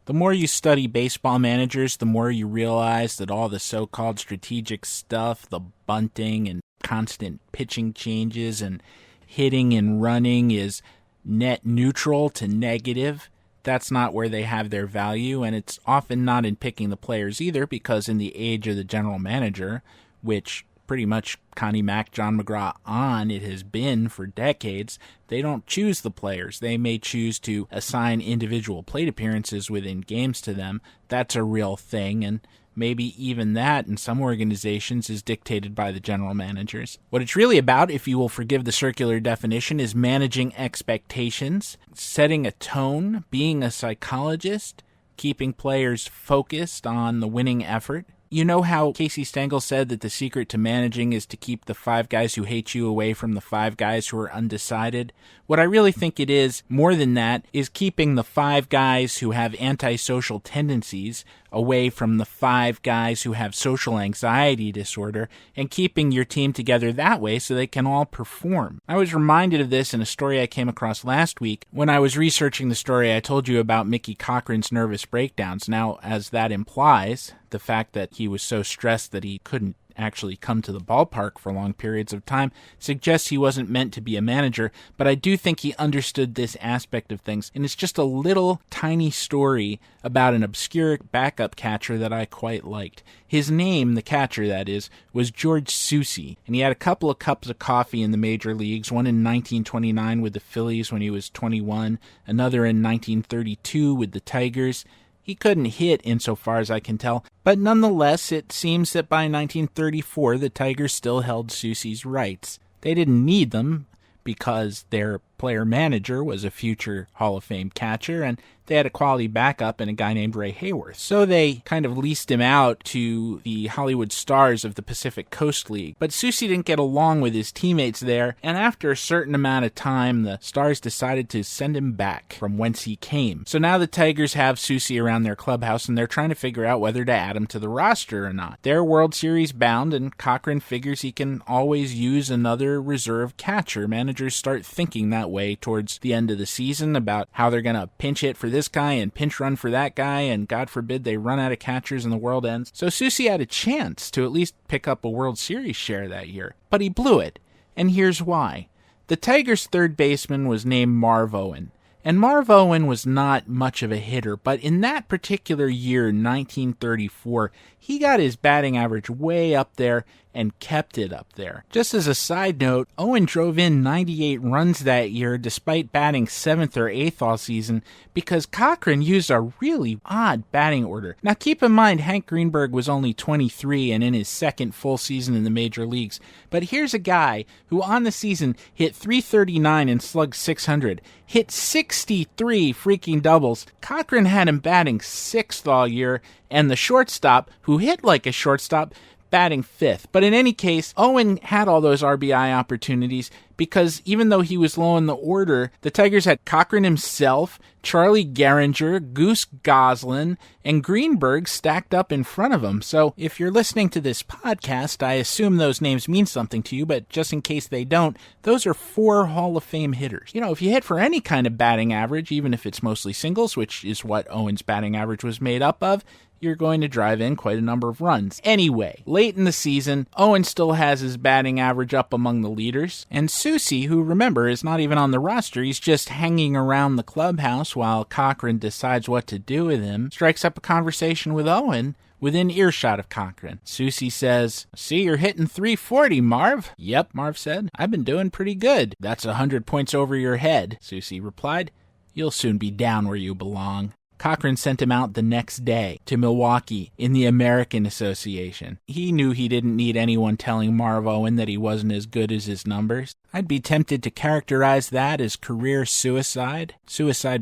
The more you study baseball managers, the more you realize that all the so-called strategic stuff, the bunting and constant pitching changes and hitting and running is net neutral to negative. That's not where they have their value, and it's often not in picking the players either, because in the age of the general manager, which pretty much Connie Mack, John McGraw on it has been for decades, they don't choose the players. They may choose to assign individual plate appearances within games to them. That's a real thing, and maybe even that in some organizations is dictated by the general managers. What it's really about, if you will forgive the circular definition, is managing expectations, setting a tone, being a psychologist, keeping players focused on the winning effort. You know how Casey Stengel said that the secret to managing is to keep the 5 guys who hate you away from the 5 guys who are undecided? What I really think it is, more than that, is keeping the 5 guys who have antisocial tendencies away from the 5 guys who have social anxiety disorder, and keeping your team together that way so they can all perform. I was reminded of this in a story I came across last week when I was researching the story I told you about Mickey Cochrane's nervous breakdowns. Now, as that implies, the fact that he was so stressed that he couldn't actually come to the ballpark for long periods of time suggests he wasn't meant to be a manager, but I do think he understood this aspect of things, and it's just a little tiny story about an obscure backup catcher that I quite liked. His name, the catcher that is, was George Soucy, and he had a couple of cups of coffee in the major leagues, one in 1929 with the Phillies when he was 21, another in 1932 with the Tigers. He couldn't hit insofar as I can tell, but nonetheless it seems that by 1934 the Tigers still held Soucy's rights. They didn't need them because their player-manager was a future Hall of Fame catcher, and they had a quality backup in a guy named Ray Hayworth. So they kind of leased him out to the Hollywood Stars of the Pacific Coast League. But Soucy didn't get along with his teammates there, and after a certain amount of time, the Stars decided to send him back from whence he came. So now the Tigers have Soucy around their clubhouse, and they're trying to figure out whether to add him to the roster or not. They're World Series bound, and Cochrane figures he can always use another reserve catcher. Managers start thinking that way towards the end of the season about how they're going to pinch hit for this guy and pinch run for that guy, and God forbid they run out of catchers and the world ends. So Soucy had a chance to at least pick up a World Series share that year, but he blew it, and here's why. The Tigers' third baseman was named Marv Owen, and Marv Owen was not much of a hitter, but in that particular year, 1934, he got his batting average way up there and kept it up there. Just as a side note, Owen drove in 98 runs that year despite batting 7th or 8th all season because Cochrane used a really odd batting order. Now keep in mind, Hank Greenberg was only 23 and in his second full season in the major leagues, but here's a guy who on the season hit .339 and slugged .600, hit 63 freaking doubles. Cochrane had him batting 6th all year, and the shortstop, who hit like a shortstop, batting 5th. But in any case, Owen had all those RBI opportunities because even though he was low in the order, the Tigers had Cochrane himself, Charlie Gehringer, Goose Goslin, and Greenberg stacked up in front of him. So if you're listening to this podcast, I assume those names mean something to you, but just in case they don't, those are 4 Hall of Fame hitters. You know, if you hit for any kind of batting average, even if it's mostly singles, which is what Owen's batting average was made up of, you're going to drive in quite a number of runs. Anyway, late in the season, Owen still has his batting average up among the leaders, and Soucy, who remember is not even on the roster, he's just hanging around the clubhouse while Cochrane decides what to do with him, strikes up a conversation with Owen within earshot of Cochrane. Soucy says, "See, you're hitting .340, Marv." "Yep," Marv said. "I've been doing pretty good." "That's 100 points over your head," Soucy replied. "You'll soon be down where you belong." Cochrane sent him out the next day to Milwaukee in the American Association. He knew he didn't need anyone telling Marv Owen that he wasn't as good as his numbers. I'd be tempted to characterize that as career suicide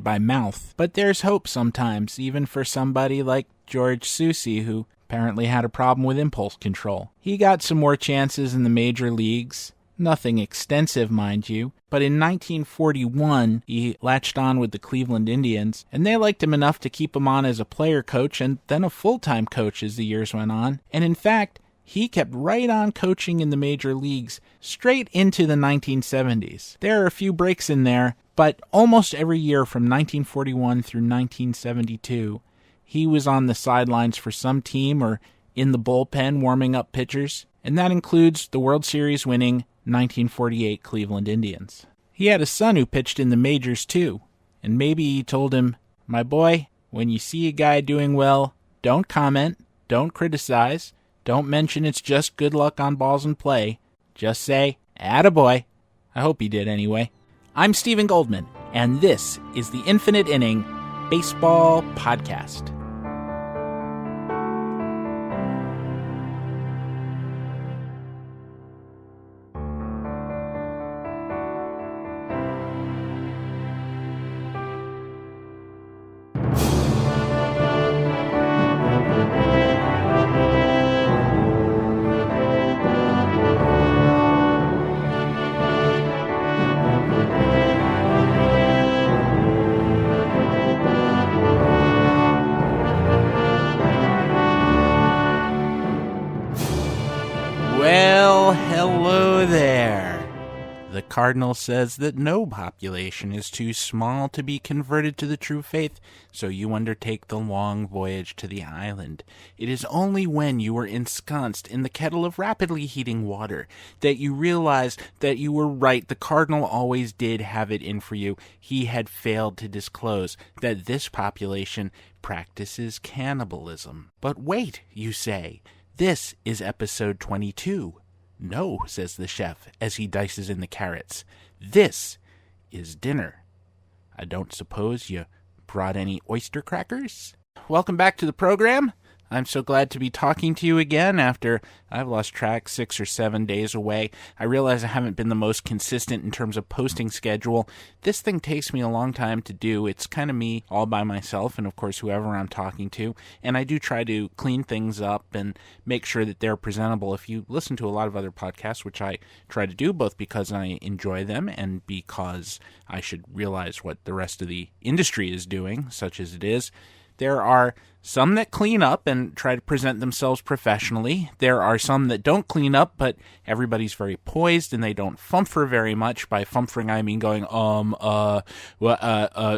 by mouth. But there's hope sometimes, even for somebody like George Soucy, who apparently had a problem with impulse control. He got some more chances in the major leagues. Nothing extensive, mind you, but in 1941, he latched on with the Cleveland Indians, and they liked him enough to keep him on as a player coach and then a full-time coach as the years went on. And in fact, he kept right on coaching in the major leagues straight into the 1970s. There are a few breaks in there, but almost every year from 1941 through 1972, he was on the sidelines for some team or in the bullpen warming up pitchers, and that includes the World Series winning 1948 Cleveland Indians. He had a son who pitched in the majors too, and maybe he told him, "My boy, when you see a guy doing well, don't comment, don't criticize, don't mention it's just good luck on balls in play. Just say, attaboy." I hope he did anyway. I'm Stephen Goldman, and this is the Infinite Inning Baseball Podcast. Cardinal says that no population is too small to be converted to the true faith, so you undertake the long voyage to the island. It is only when you are ensconced in the kettle of rapidly heating water that you realize that you were right. The Cardinal always did have it in for you. He had failed to disclose that this population practices cannibalism. But wait, you say, this is episode 22. "No," says the chef as he dices in the carrots. "This is dinner. I don't suppose you brought any oyster crackers?" Welcome back to the program. I'm so glad to be talking to you again after I've lost track 6 or 7 days away. I realize I haven't been the most consistent in terms of posting schedule. This thing takes me a long time to do. It's kind of me all by myself and, of course, whoever I'm talking to. And I do try to clean things up and make sure that they're presentable. If you listen to a lot of other podcasts, which I try to do both because I enjoy them and because I should realize what the rest of the industry is doing, such as it is, there are some that clean up and try to present themselves professionally. There are some that don't clean up, but everybody's very poised and they don't fumfer very much. By fumfering, I mean going,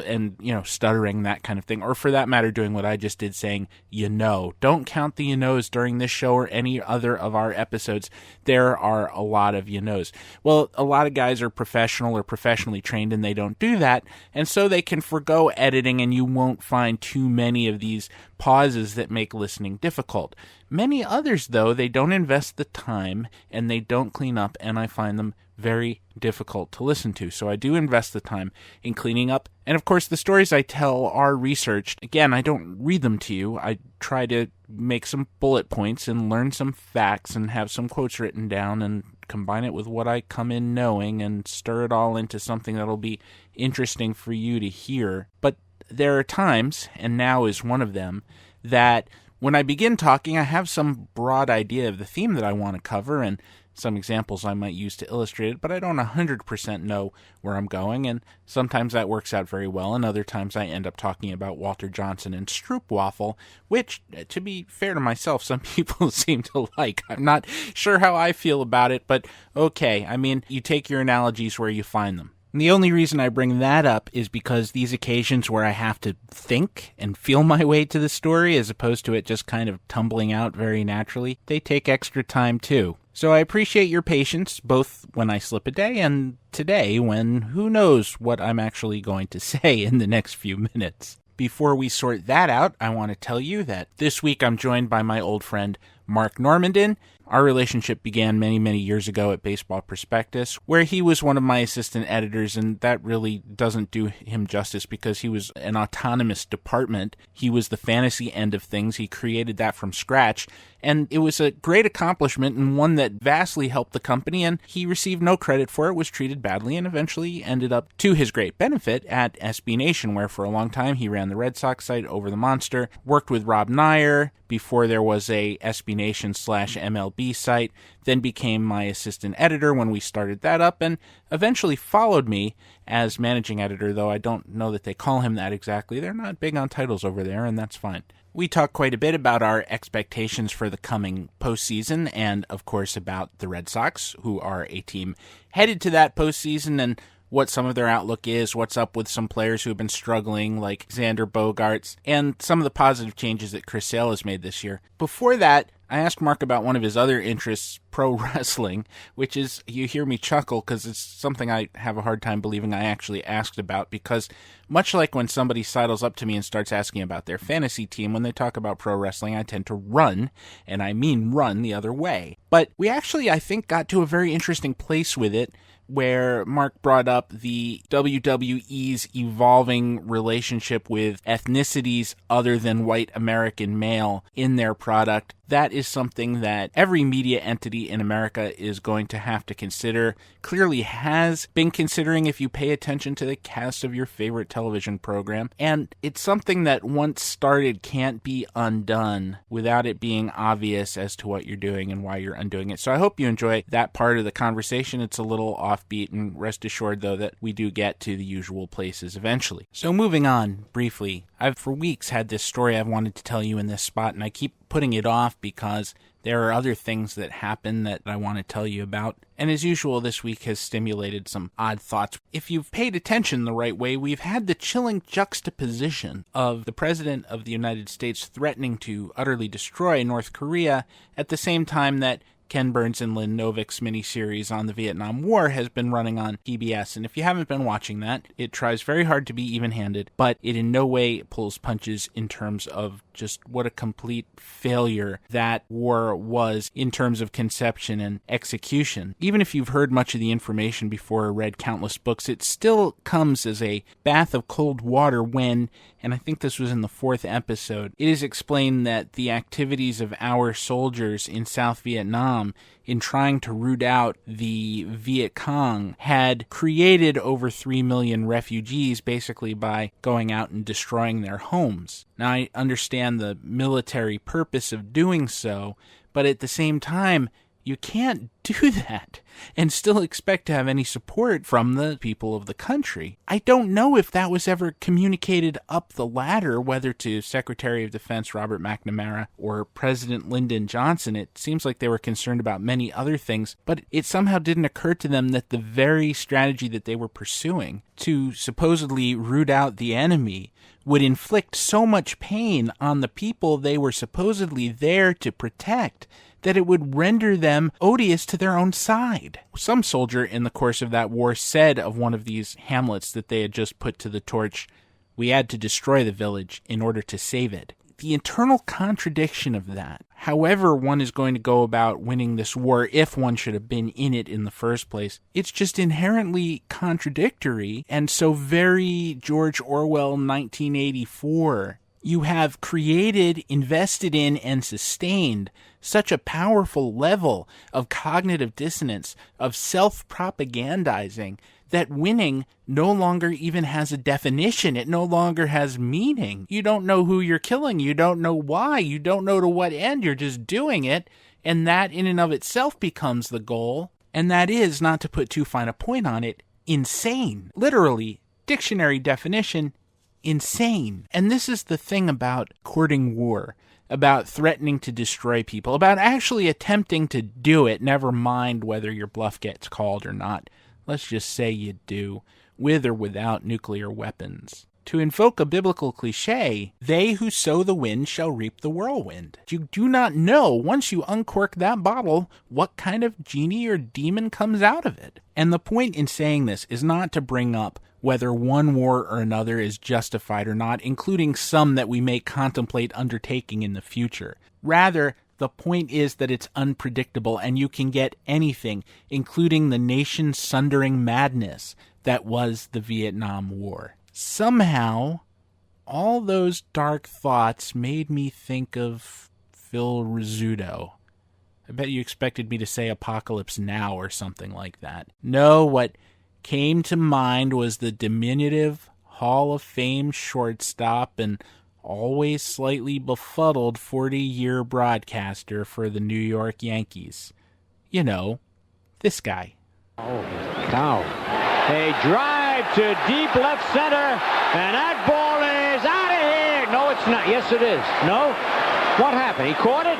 and, stuttering, that kind of thing. Or for that matter, doing what I just did, saying, Don't count the knows during this show or any other of our episodes. There are a lot of knows. Well, a lot of guys are professional or professionally trained and they don't do that. And so they can forgo editing and you won't find too many of these pauses that make listening difficult. Many others, though, they don't invest the time and they don't clean up, and I find them very difficult to listen to. So I do invest the time in cleaning up. And of course, the stories I tell are researched. Again, I don't read them to you. I try to make some bullet points and learn some facts and have some quotes written down and combine it with what I come in knowing and stir it all into something that'll be interesting for you to hear. But there are times, and now is one of them, that when I begin talking, I have some broad idea of the theme that I want to cover and some examples I might use to illustrate it, but I don't 100% know where I'm going, and sometimes that works out very well, and other times I end up talking about Walter Johnson and Stroopwafel, which, to be fair to myself, some people seem to like. I'm not sure how I feel about it, but okay, I mean, you take your analogies where you find them. And the only reason I bring that up is because these occasions where I have to think and feel my way to the story as opposed to it just kind of tumbling out very naturally, they take extra time too. So I appreciate your patience, both when I slip a day and today when who knows what I'm actually going to say in the next few minutes. Before we sort that out, I want to tell you that this week I'm joined by my old friend Marc Normandin. Our relationship began many, many years ago at Baseball Prospectus, where he was one of my assistant editors, and that really doesn't do him justice because he was an autonomous department. He was the fantasy end of things. He created that from scratch, and it was a great accomplishment and one that vastly helped the company, and he received no credit for it, was treated badly, and eventually ended up, to his great benefit, at SB Nation, where for a long time he ran the Red Sox site, Over the Monster, worked with Rob Nyer before there was a SB Nation /MLB site, then became my assistant editor when we started that up, and eventually followed me as managing editor, though I don't know that they call him that exactly. They're not big on titles over there, and that's fine. We talk quite a bit about our expectations for the coming postseason and, of course, about the Red Sox, who are a team headed to that postseason, and what some of their outlook is, what's up with some players who have been struggling, like Xander, Bogaerts, and some of the positive changes that Chris Sale has made this year. Before that, I asked Mark about one of his other interests, pro wrestling, which is, you hear me chuckle because it's something I have a hard time believing I actually asked about, because much like when somebody sidles up to me and starts asking about their fantasy team, when they talk about pro wrestling, I tend to run, and I mean run the other way. But we actually, I think, got to a very interesting place with it, where Mark brought up the WWE's evolving relationship with ethnicities other than white American male in their product. That is something that every media entity in America is going to have to consider, clearly has been considering if you pay attention to the cast of your favorite television program. And it's something that once started can't be undone without it being obvious as to what you're doing and why you're undoing it. So I hope you enjoy that part of the conversation. It's a little offbeat, and rest assured, though, that we do get to the usual places eventually. So moving on briefly, I've for weeks had this story I've wanted to tell you in this spot, and I keep putting it off because there are other things that happen that I want to tell you about. And as usual, this week has stimulated some odd thoughts. If you've paid attention the right way, we've had the chilling juxtaposition of the President of the United States threatening to utterly destroy North Korea at the same time that Ken Burns and Lynn Novick's miniseries on the Vietnam War has been running on PBS. And if you haven't been watching that, it tries very hard to be even-handed, but it in no way pulls punches in terms of just what a complete failure that war was in terms of conception and execution. Even if you've heard much of the information before or read countless books, it still comes as a bath of cold water when, and I think this was in the 4th episode, it is explained that the activities of our soldiers in South Vietnam in trying to root out the Viet Cong had created over 3 million refugees basically by going out and destroying their homes. Now, I understand the military purpose of doing so, but at the same time, you can't do that and still expect to have any support from the people of the country. I don't know if that was ever communicated up the ladder, whether to Secretary of Defense Robert McNamara or President Lyndon Johnson. It seems like they were concerned about many other things, but it somehow didn't occur to them that the very strategy that they were pursuing to supposedly root out the enemy would inflict so much pain on the people they were supposedly there to protect that it would render them odious to their own side. Some soldier in the course of that war said of one of these hamlets that they had just put to the torch, "We had to destroy the village in order to save it." The internal contradiction of that, however one is going to go about winning this war, if one should have been in it in the first place, it's just inherently contradictory and so very George Orwell 1984. You have created, invested in, and sustained such a powerful level of cognitive dissonance, of self-propagandizing, that winning no longer even has a definition. It no longer has meaning. You don't know who you're killing. You don't know why. You don't know to what end. You're just doing it, and that in and of itself becomes the goal. And that is, not to put too fine a point on it, insane. Literally, dictionary definition, insane. And this is the thing about courting war, about threatening to destroy people, about actually attempting to do it, never mind whether your bluff gets called or not. Let's just say you do, with or without nuclear weapons. To invoke a biblical cliche, they who sow the wind shall reap the whirlwind. You do not know, once you uncork that bottle, what kind of genie or demon comes out of it. And the point in saying this is not to bring up whether one war or another is justified or not, including some that we may contemplate undertaking in the future. Rather, the point is that it's unpredictable and you can get anything, including the nation-sundering madness that was the Vietnam War. Somehow, all those dark thoughts made me think of Phil Rizzuto. I bet you expected me to say Apocalypse Now or something like that. No, what came to mind was the diminutive Hall of Fame shortstop and always slightly befuddled 40-year broadcaster for the New York Yankees. You know, this guy. Oh, cow. A drive to deep left center, and that ball is out of here. No, it's not. Yes, it is. No? What happened? He caught it?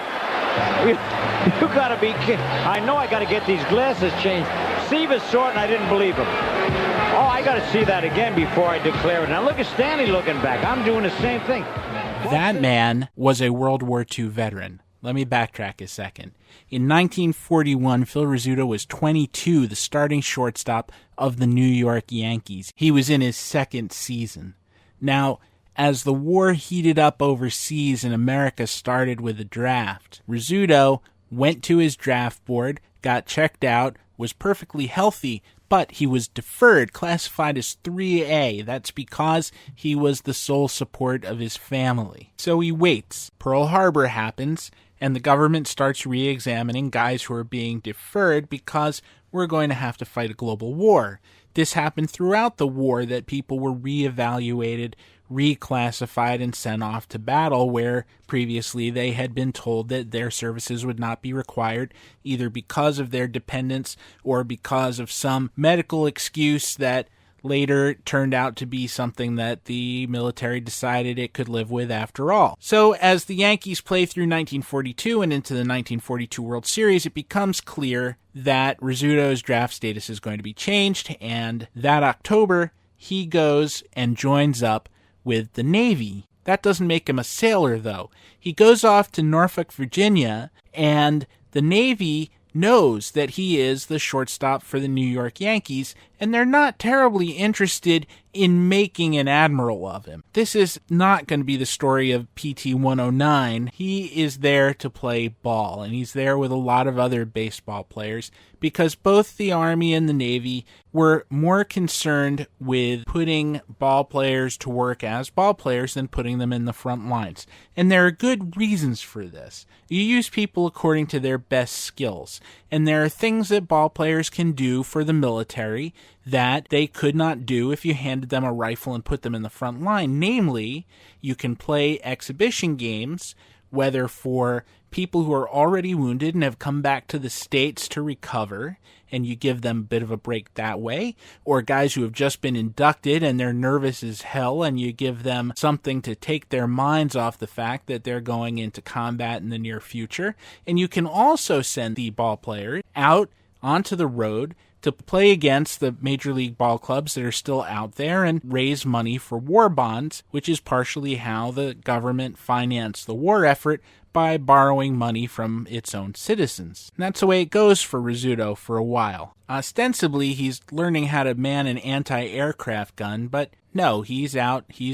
You gotta be kidding. I know I gotta get these glasses changed. Seaver saw it, and I didn't believe him. Oh, got to see that again before I declare it. Now look at Stanley looking back. I'm doing the same thing. That man was a World War II veteran. Let me backtrack a second. In 1941, Phil Rizzuto was 22, the starting shortstop of the New York Yankees. He was in his second season. Now, as the war heated up overseas and America started with the draft, Rizzuto went to his draft board, got checked out, was perfectly healthy, but he was deferred, classified as 3A. That's because he was the sole support of his family. So he waits. Pearl Harbor happens, and the government starts re-examining guys who are being deferred because we're going to have to fight a global war. This happened throughout the war, that people were re-evaluated, reclassified, and sent off to battle, where previously they had been told that their services would not be required, either because of their dependence or because of some medical excuse that later turned out to be something that the military decided it could live with after all. So as the Yankees play through 1942 and into the 1942 World Series, it becomes clear that Rizzuto's draft status is going to be changed, and that October he goes and joins up with the Navy. That doesn't make him a sailor, though. He goes off to Norfolk, Virginia, and the Navy knows that he is the shortstop for the New York Yankees, and they're not terribly interested in making an admiral of him. This is not going to be the story of PT 109. He is there to play ball, and he's there with a lot of other baseball players, because both the Army and the Navy were more concerned with putting ball players to work as ball players than putting them in the front lines. And there are good reasons for this. You use people according to their best skills, and there are things that ball players can do for the military that they could not do if you handed them a rifle and put them in the front line. Namely, you can play exhibition games, whether for people who are already wounded and have come back to the States to recover, and you give them a bit of a break that way, or guys who have just been inducted and they're nervous as hell, and you give them something to take their minds off the fact that they're going into combat in the near future. And you can also send the ball player out onto the road to play against the major league ball clubs that are still out there and raise money for war bonds, which is partially how the government financed the war effort, by borrowing money from its own citizens. And that's the way it goes for Rizzuto for a while. Ostensibly, he's learning how to man an anti-aircraft gun, but no, he's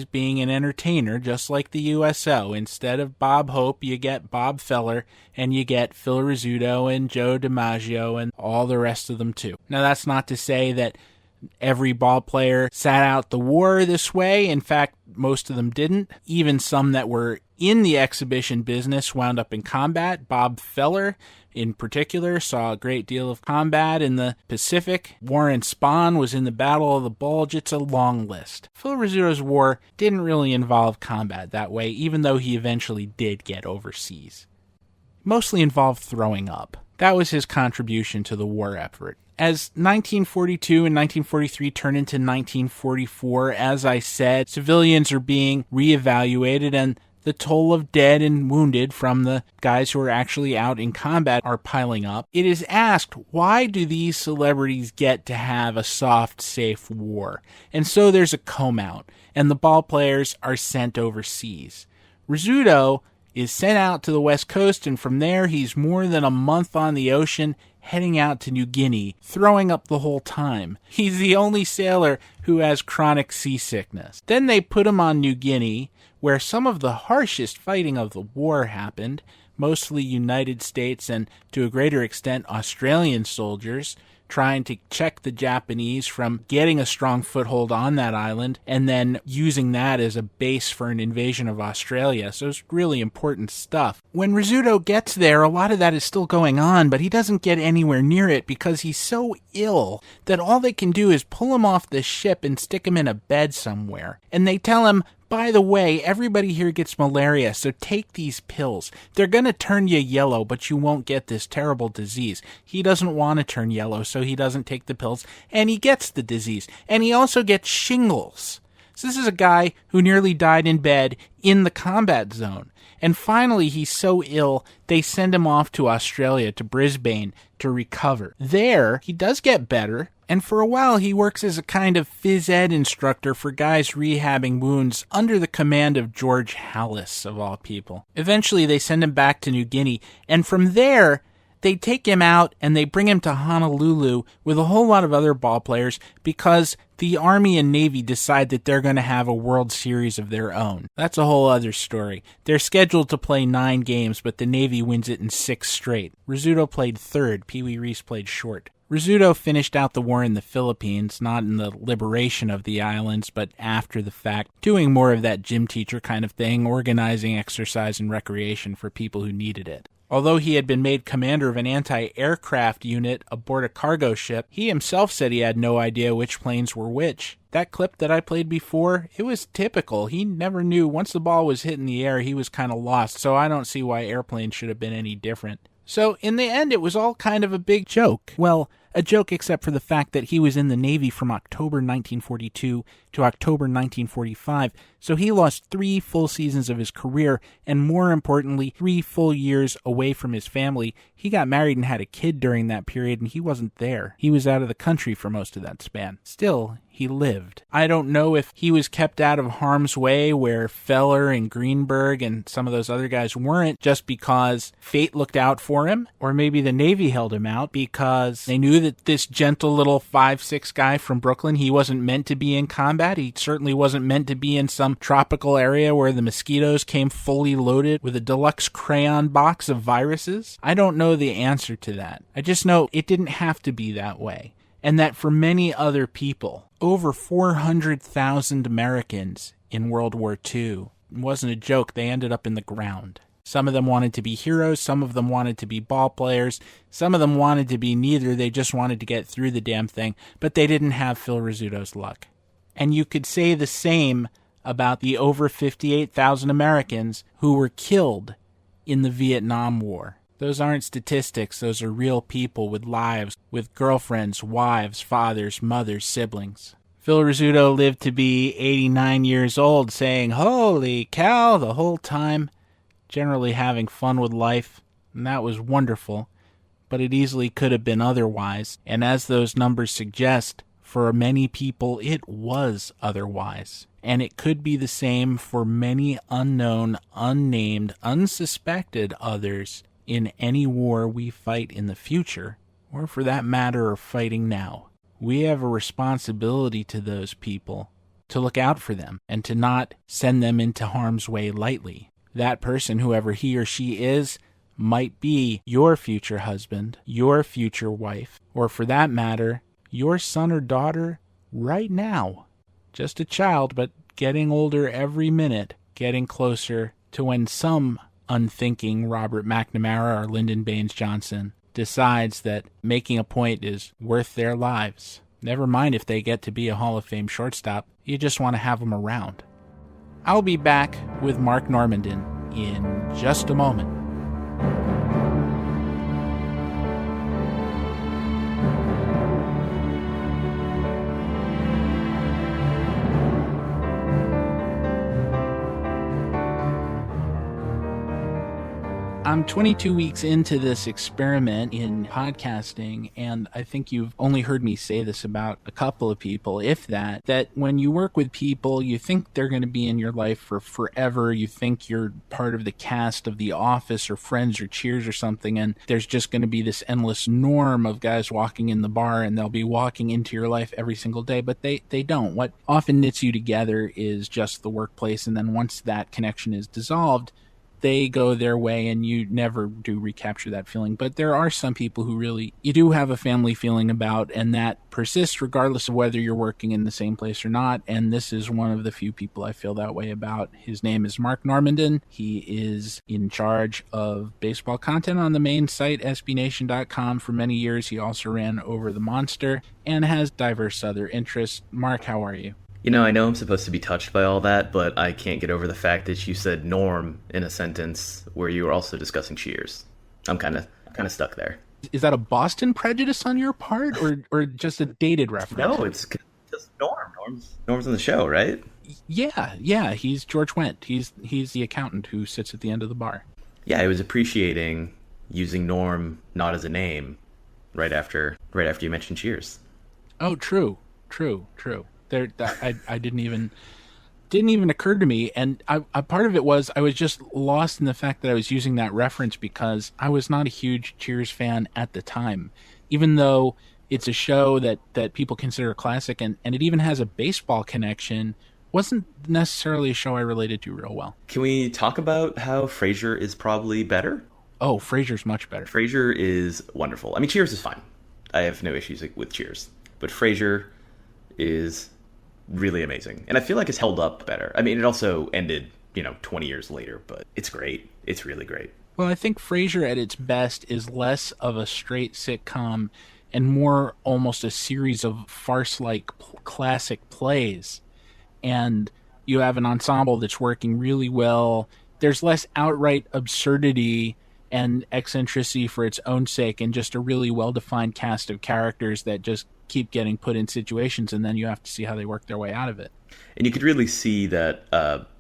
being an entertainer, just like the USO. Instead of Bob Hope, you get Bob Feller, and you get Phil Rizzuto and Joe DiMaggio and all the rest of them too. Now, that's not to say that every ball player sat out the war this way. In fact, most of them didn't. Even some that were in the exhibition business wound up in combat. Bob Feller, in particular, saw a great deal of combat in the Pacific. Warren Spahn was in the Battle of the Bulge. It's a long list. Phil Rizzuto's war didn't really involve combat that way, even though he eventually did get overseas. Mostly involved throwing up. That was his contribution to the war effort. As 1942 and 1943 turn into 1944, as I said, civilians are being reevaluated, and the toll of dead and wounded from the guys who are actually out in combat are piling up. It is asked, why do these celebrities get to have a soft, safe war? And so there's a comb out, and the ball players are sent overseas. Rizzuto is sent out to the West Coast, and from there he's more than a month on the ocean, heading out to New Guinea, throwing up the whole time. He's the only sailor who has chronic seasickness. Then they put him on New Guinea, where some of the harshest fighting of the war happened, mostly United States and, to a greater extent, Australian soldiers, trying to check the Japanese from getting a strong foothold on that island and then using that as a base for an invasion of Australia. So it's really important stuff. When Rizzuto gets there, a lot of that is still going on, but he doesn't get anywhere near it because he's so ill that all they can do is pull him off the ship and stick him in a bed somewhere. And they tell him, by the way, everybody here gets malaria, so take these pills. They're going to turn you yellow, but you won't get this terrible disease. He doesn't want to turn yellow, so he doesn't take the pills, and he gets the disease. And he also gets shingles. So this is a guy who nearly died in bed in the combat zone. And finally, he's so ill, they send him off to Australia, to Brisbane, to recover. There, he does get better, And for a while, he works as a kind of phys ed instructor for guys rehabbing wounds under the command of George Halas, of all people. Eventually, they send him back to New Guinea, and from there, they take him out and they bring him to Honolulu with a whole lot of other ball players because the Army and Navy decide that they're going to have a World Series of their own. That's a whole other story. They're scheduled to play 9 games, but the Navy wins it in 6 straight. Rizzuto played third. Pee Wee Reese played short. Rizzuto finished out the war in the Philippines, not in the liberation of the islands, but after the fact, doing more of that gym teacher kind of thing, organizing exercise and recreation for people who needed it. Although he had been made commander of an anti-aircraft unit aboard a cargo ship, he himself said he had no idea which planes were which. That clip that I played before, it was typical. He never knew. Once the ball was hit in the air, he was kind of lost, so I don't see why airplanes should have been any different. So in the end, it was all kind of a big joke. Well, a joke except for the fact that he was in the Navy from October 1942 to October 1945, so he lost 3 full seasons of his career, and more importantly, 3 full years away from his family. He got married and had a kid during that period, and he wasn't there. He was out of the country for most of that span. Still, he lived. I don't know if he was kept out of harm's way where Feller and Greenberg and some of those other guys weren't just because fate looked out for him, or maybe the Navy held him out because they knew that this gentle little 5'6" guy from Brooklyn, he wasn't meant to be in combat. He certainly wasn't meant to be in some tropical area where the mosquitoes came fully loaded with a deluxe crayon box of viruses. I don't know the answer to that. I just know it didn't have to be that way. And that for many other people, over 400,000 Americans in World War II, it wasn't a joke, they ended up in the ground. Some of them wanted to be heroes, some of them wanted to be ball players, some of them wanted to be neither, they just wanted to get through the damn thing, but they didn't have Phil Rizzuto's luck. And you could say the same about the over 58,000 Americans who were killed in the Vietnam War. Those aren't statistics, those are real people with lives, with girlfriends, wives, fathers, mothers, siblings. Phil Rizzuto lived to be 89 years old, saying, "Holy cow," the whole time, generally having fun with life, and that was wonderful, but it easily could have been otherwise, and as those numbers suggest, for many people it was otherwise. And it could be the same for many unknown, unnamed, unsuspected others in any war we fight in the future, or for that matter are fighting now. We have a responsibility to those people to look out for them and to not send them into harm's way lightly. That person, whoever he or she is, might be your future husband, your future wife, or for that matter, your son or daughter right now. Just a child, but getting older every minute, getting closer to when some unthinking Robert McNamara or Lyndon Baines Johnson decides that making a point is worth their lives. Never mind if they get to be a Hall of Fame shortstop, you just want to have them around. I'll be back with Marc Normandin in just a moment. I'm 22 weeks into this experiment in podcasting, and I think you've only heard me say this about a couple of people, if that when you work with people, you think they're going to be in your life for forever. You think you're part of the cast of The Office or Friends or Cheers or something, and there's just going to be this endless norm of guys walking in the bar, and they'll be walking into your life every single day, but they don't. What often knits you together is just the workplace, and then once that connection is dissolved, they go their way and you never do recapture that feeling. But there are some people who really, you do have a family feeling about, and that persists regardless of whether you're working in the same place or not. And this is one of the few people I feel that way about. His name is Marc Normandin. He is in charge of baseball content on the main site, SBNation.com. For many years, he also ran Over the Monster and has diverse other interests. Marc, how are you? You know, I know I'm supposed to be touched by all that, but I can't get over the fact that you said norm in a sentence where you were also discussing Cheers. I'm kind of stuck there. Is that a Boston prejudice on your part, or just a dated reference? No, it's just Norm. Norm's on the show, right? Yeah. He's George Wendt. He's the accountant who sits at the end of the bar. Yeah, I was appreciating using Norm not as a name right after you mentioned Cheers. Oh, true. There, I didn't even occur to me, and I part of it was I was just lost in the fact that I was using that reference because I was not a huge Cheers fan at the time, even though it's a show that people consider a classic, and it even has a baseball connection. Wasn't necessarily a show I related to real well. Can we talk about how Frasier is probably better? Oh, Frasier's much better. Frasier is wonderful. I mean, Cheers is fine. I have no issues with Cheers. But Frasier is really amazing. And I feel like it's held up better. I mean, it also ended, 20 years later, but it's great. It's really great. Well, I think Frasier at its best is less of a straight sitcom and more almost a series of farce-like classic plays. And you have an ensemble that's working really well. There's less outright absurdity and eccentricity for its own sake, and just a really well-defined cast of characters that just keep getting put in situations, and then you have to see how they work their way out of it. And you could really see that,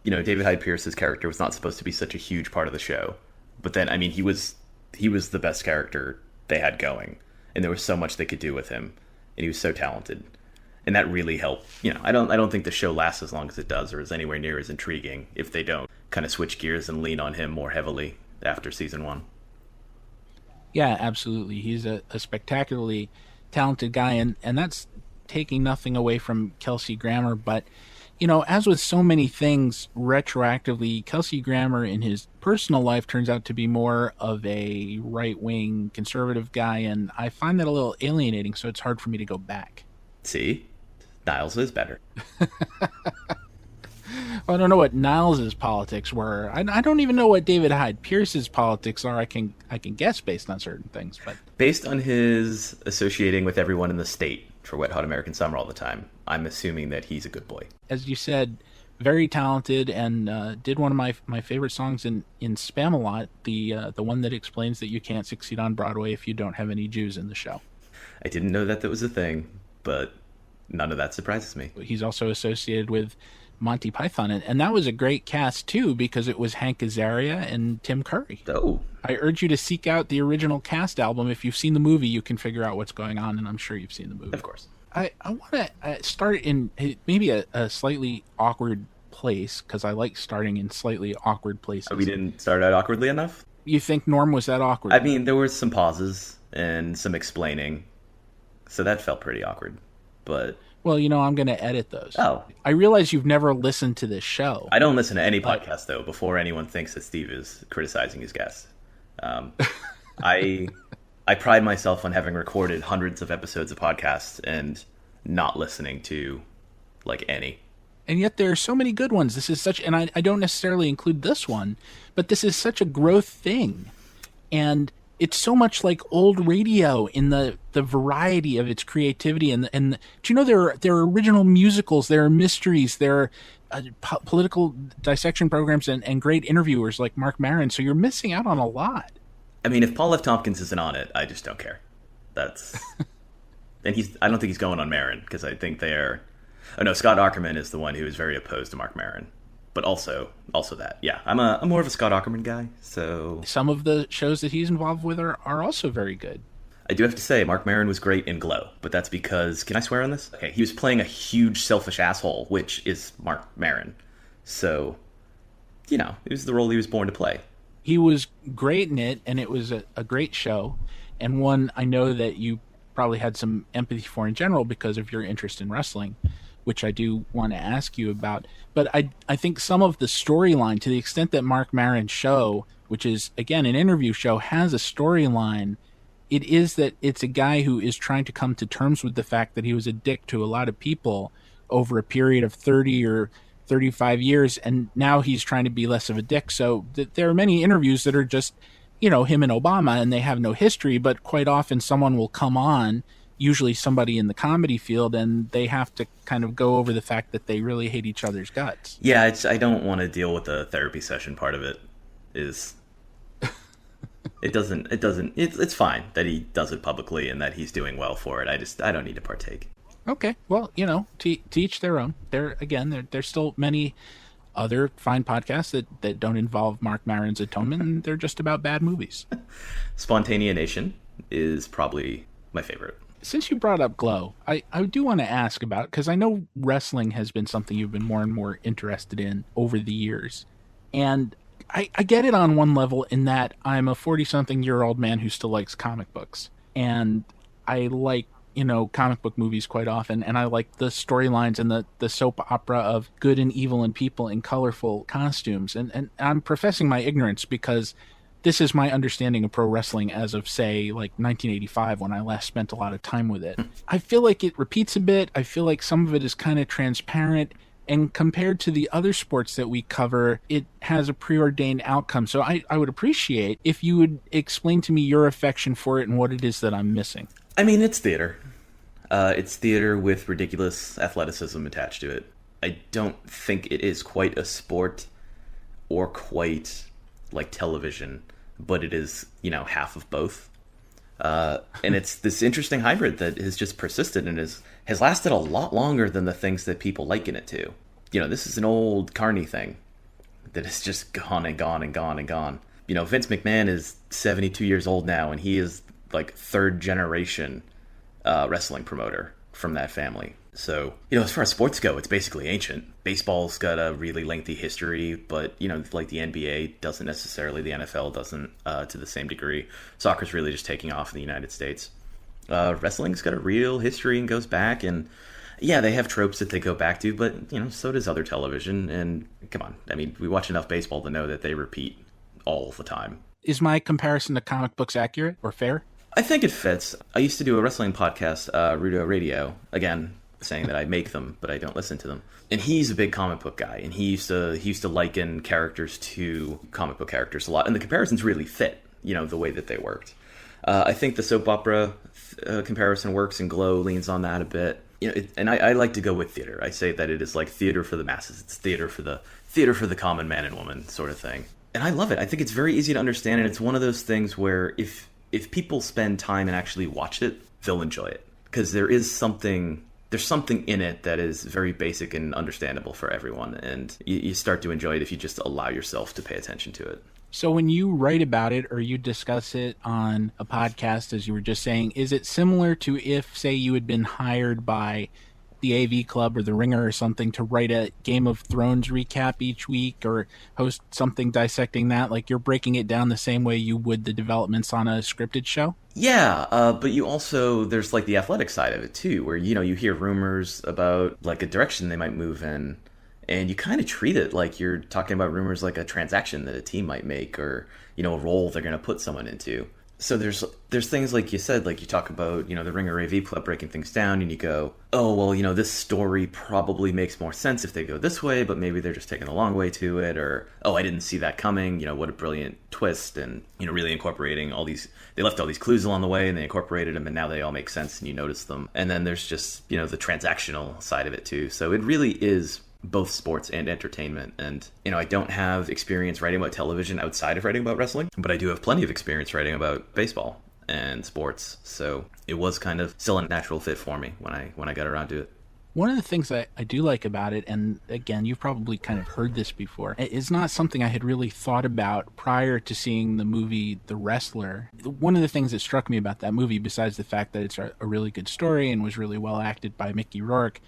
David Hyde Pierce's character was not supposed to be such a huge part of the show. But then, I mean, he was the best character they had going, and there was so much they could do with him, and he was so talented. And that really helped. I don't think the show lasts as long as it does or is anywhere near as intriguing if they don't kind of switch gears and lean on him more heavily after season 1. Yeah, absolutely. He's a spectacularly talented guy, and that's taking nothing away from Kelsey Grammer. But, as with so many things retroactively, Kelsey Grammer in his personal life turns out to be more of a right-wing conservative guy, and I find that a little alienating, so it's hard for me to go back. See? Niles is better. Well, I don't know what Niles' politics were. I don't even know what David Hyde Pierce's politics are. I can guess based on certain things, but based on his associating with everyone in the state for Wet Hot American Summer all the time, I'm assuming that he's a good boy. As you said, very talented, and did one of my favorite songs in Spam-A-Lot, the one that explains that you can't succeed on Broadway if you don't have any Jews in the show. I didn't know that was a thing, but none of that surprises me. He's also associated with Monty Python, and that was a great cast too, because it was Hank Azaria and Tim Curry. Oh. I urge you to seek out the original cast album. If you've seen the movie, you can figure out what's going on, and I'm sure you've seen the movie. Of course. I want to start in maybe a slightly awkward place, because I like starting in slightly awkward places. We didn't start out awkwardly enough? You think Norm was that awkward? I mean, there were some pauses and some explaining, so that felt pretty awkward. But well, I'm going to edit those. Oh. I realize you've never listened to this show. I don't listen to any podcast, though, before anyone thinks that Steve is criticizing his guest. I pride myself on having recorded hundreds of episodes of podcasts and not listening to, any. And yet there are so many good ones. This is such, and I don't necessarily include this one, but this is such a growth thing. And it's so much like old radio in the variety of its creativity. And do you know there are original musicals, there are mysteries, there are political dissection programs and great interviewers like Marc Maron. So you're missing out on a lot. I mean, if Paul F. Tompkins isn't on it, I just don't care. That's... and I don't think he's going on Maron, because I think they're... Oh, no, Scott Aukerman is the one who is very opposed to Marc Maron. But also that. Yeah, I'm more of a Scott Aukerman guy, so... Some of the shows that he's involved with are also very good. I do have to say, Marc Maron was great in Glow, but that's because... Can I swear on this? Okay, he was playing a huge selfish asshole, which is Marc Maron. So, it was the role he was born to play. He was great in it, and it was a great show, and one I know that you probably had some empathy for in general because of your interest in wrestling, which I do want to ask you about. But I think some of the storyline, to the extent that Marc Maron's show, which is, again, an interview show, has a storyline, it is that it's a guy who is trying to come to terms with the fact that he was a dick to a lot of people over a period of 30 or 35 years, and now he's trying to be less of a dick. So there are many interviews that are just, him and Obama, and they have no history, but quite often someone will come on, usually somebody in the comedy field, and they have to kind of go over the fact that they really hate each other's guts. Yeah, I don't want to deal with the therapy session part of it. It's fine that he does it publicly and that he's doing well for it. I don't need to partake. Okay, well, to each their own. There's still many other fine podcasts that don't involve Marc Maron's atonement, and they're just about bad movies. Spontanea Nation is probably my favorite. Since you brought up Glow, I do want to ask about, because I know wrestling has been something you've been more and more interested in over the years. And I get it on one level in that I'm a 40-something-year-old man who still likes comic books. And I like, comic book movies quite often. And I like the storylines and the soap opera of good and evil and people in colorful costumes. And I'm professing my ignorance because this is my understanding of pro wrestling as of, say, like 1985, when I last spent a lot of time with it. I feel like it repeats a bit. I feel like some of it is kind of transparent. And compared to the other sports that we cover, it has a preordained outcome. So I would appreciate if you would explain to me your affection for it and what it is that I'm missing. I mean, it's theater. It's theater with ridiculous athleticism attached to it. I don't think it is quite a sport or quite like television, but it is, half of both. And it's this interesting hybrid that has just persisted and has lasted a lot longer than the things that people liken it to. This is an old Carney thing that has just gone and gone and gone and gone. Vince McMahon is 72 years old now, and he is like third generation wrestling promoter from that family. So, as far as sports go, it's basically ancient. Baseball's got a really lengthy history, but, like the NBA doesn't necessarily, the NFL doesn't to the same degree. Soccer's really just taking off in the United States. Wrestling's got a real history and goes back, and yeah, they have tropes that they go back to, but, so does other television, and come on, I mean, we watch enough baseball to know that they repeat all the time. Is my comparison to comic books accurate or fair? I think it fits. I used to do a wrestling podcast, Rudo Radio, again, saying that I make them, but I don't listen to them. And he's a big comic book guy, and he used to liken characters to comic book characters a lot, and the comparisons really fit, the way that they worked. I think the soap opera comparison works, and Glow leans on that a bit. And I like to go with theater. I say that it is like theater for the masses. It's theater for the common man and woman sort of thing. And I love it. I think it's very easy to understand, and it's one of those things where if people spend time and actually watch it, they'll enjoy it, because there's something in it that is very basic and understandable for everyone, and you start to enjoy it if you just allow yourself to pay attention to it. So when you write about it or you discuss it on a podcast, as you were just saying, is it similar to if, say, you had been hired by the AV Club or the Ringer or something to write a Game of Thrones recap each week or host something dissecting that? Like, you're breaking it down the same way you would the developments on a scripted show? Yeah, but you also, there's like the athletic side of it too, where, you hear rumors about like a direction they might move in, and you kind of treat it like you're talking about rumors like a transaction that a team might make, or, a role they're going to put someone into. So there's things like you said, like you talk about, the Ringer AV Club breaking things down, and you go, oh, well, this story probably makes more sense if they go this way, but maybe they're just taking a long way to it, or, oh, I didn't see that coming, what a brilliant twist, and, really incorporating they left all these clues along the way, and they incorporated them, and now they all make sense, and you notice them. And then there's just, the transactional side of it too. So it really is both sports and entertainment. And, I don't have experience writing about television outside of writing about wrestling, but I do have plenty of experience writing about baseball and sports. So it was kind of still a natural fit for me when I got around to it. One of the things that I do like about it, and again, you've probably kind of heard this before, it's not something I had really thought about prior to seeing the movie The Wrestler. One of the things that struck me about that movie, besides the fact that it's a really good story and was really well acted by Mickey Rourke,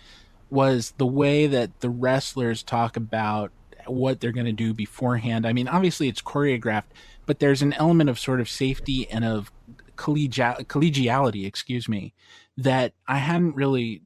was the way that the wrestlers talk about what they're going to do beforehand. I mean, obviously it's choreographed, but there's an element of sort of safety and of collegiality, that I hadn't really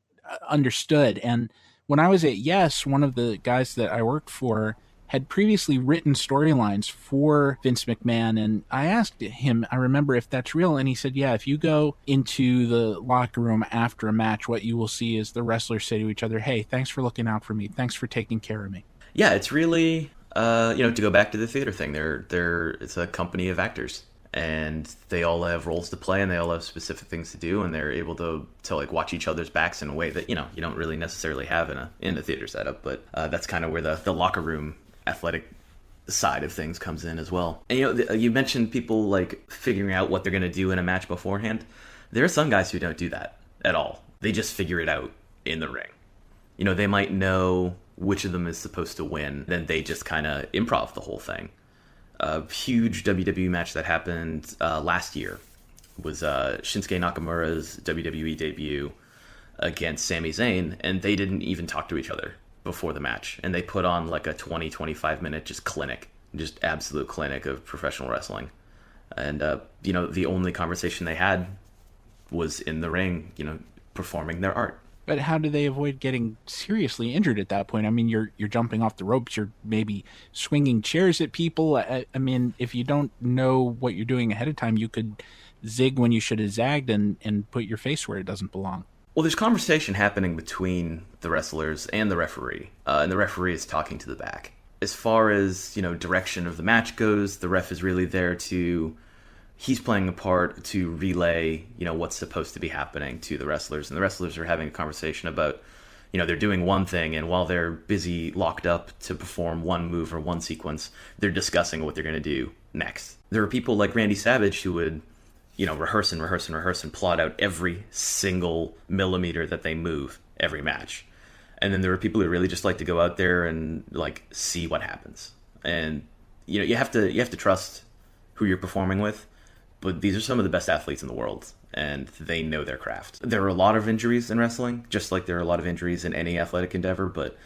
understood. And when I was at Yes, one of the guys that I worked for had previously written storylines for Vince McMahon, and I asked him, I remember, if that's real, and he said, yeah, if you go into the locker room after a match, what you will see is the wrestlers say to each other, hey, thanks for looking out for me, thanks for taking care of me. Yeah, it's really, to go back to the theater thing, it's a company of actors, and they all have roles to play, and they all have specific things to do, and they're able to like watch each other's backs in a way that, you don't really necessarily have in a theater setup, but that's kind of where the locker room athletic side of things comes in as well. And you mentioned people like figuring out what they're going to do in a match beforehand. There are some guys who don't do that at all. They just figure it out in the ring. They might know which of them is supposed to win, then they just kind of improv the whole thing. A huge WWE match that happened last year was Shinsuke Nakamura's WWE debut against Sami Zayn, and they didn't even talk to each other before the match. And they put on like a 20-25 minute just absolute clinic of professional wrestling. And, the only conversation they had was in the ring, performing their art. But how do they avoid getting seriously injured at that point? I mean, you're jumping off the ropes. You're maybe swinging chairs at people. I mean, if you don't know what you're doing ahead of time, you could zig when you should have zagged and put your face where it doesn't belong. Well, there's conversation happening between the wrestlers and the referee, and the referee is talking to the back. As far as, direction of the match goes, the ref is really there he's playing a part to relay, what's supposed to be happening to the wrestlers. And the wrestlers are having a conversation about, they're doing one thing, and while they're busy locked up to perform one move or one sequence, they're discussing what they're going to do next. There are people like Randy Savage who would, rehearse and plot out every single millimeter that they move every match. And then there are people who really just like to go out there and see what happens. And, you have to trust who you're performing with. But these are some of the best athletes in the world, and they know their craft. There are a lot of injuries in wrestling, just like there are a lot of injuries in any athletic endeavor, but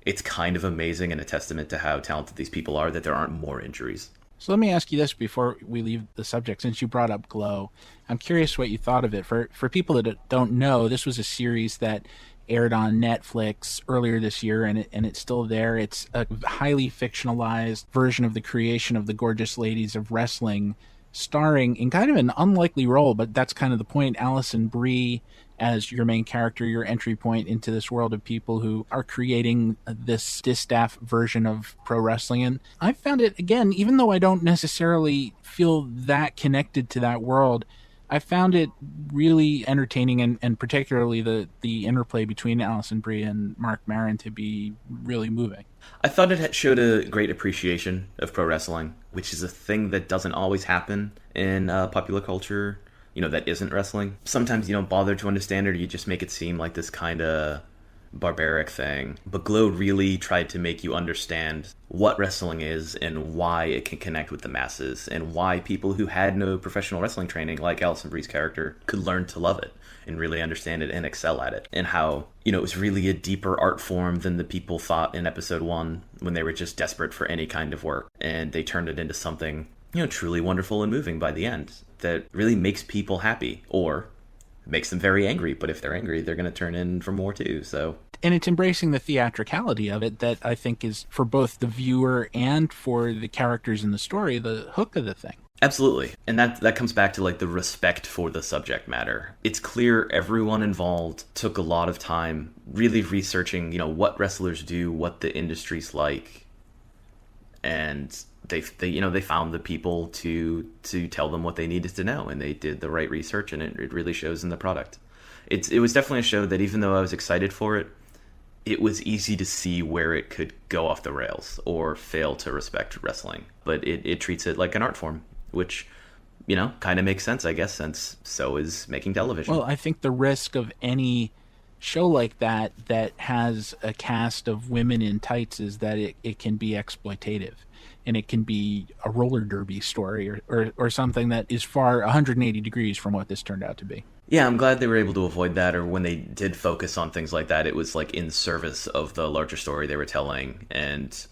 it's kind of amazing and a testament to how talented these people are that there aren't more injuries. So let me ask you this before we leave the subject. Since you brought up Glow, I'm curious what you thought of it. For people that don't know, this was a series that aired on Netflix earlier this year, and it's still there. It's a highly fictionalized version of the creation of the gorgeous ladies of wrestling, starring in kind of an unlikely role, but that's kind of the point, Alison Brie as your main character, your entry point into this world of people who are creating this distaff version of pro wrestling. And I found it, again, even though I don't necessarily feel that connected to that world, I found it really entertaining, and particularly the interplay between Alison Brie and Marc Maron to be really moving. I thought it showed a great appreciation of pro wrestling, which is a thing that doesn't always happen in popular culture, that isn't wrestling. Sometimes you don't bother to understand it, or you just make it seem like this kind of barbaric thing. But Glow really tried to make you understand what wrestling is and why it can connect with the masses, and why people who had no professional wrestling training, like Alison Brie's character, could learn to love it and really understand it and excel at it. And how, it was really a deeper art form than the people thought in episode 1 when they were just desperate for any kind of work. And they turned it into something, truly wonderful and moving by the end that really makes people happy, or makes them very angry. But if they're angry, they're going to turn in for more too. So, and it's embracing the theatricality of it that I think is, for both the viewer and for the characters in the story, the hook of the thing. Absolutely. And that comes back to the respect for the subject matter. It's clear everyone involved took a lot of time really researching, what wrestlers do, what the industry's like. And they found the people to tell them what they needed to know, and they did the right research, and it really shows in the product. It was definitely a show that, even though I was excited for it, it was easy to see where it could go off the rails or fail to respect wrestling. But it treats it like an art form, which, kind of makes sense, I guess, since so is making television. Well, I think the risk of any show like that has a cast of women in tights is that it can be exploitative, and it can be a roller derby story or something that is far 180 degrees from what this turned out to be. Yeah, I'm glad they were able to avoid that, or when they did focus on things like that, it was in service of the larger story they were telling, and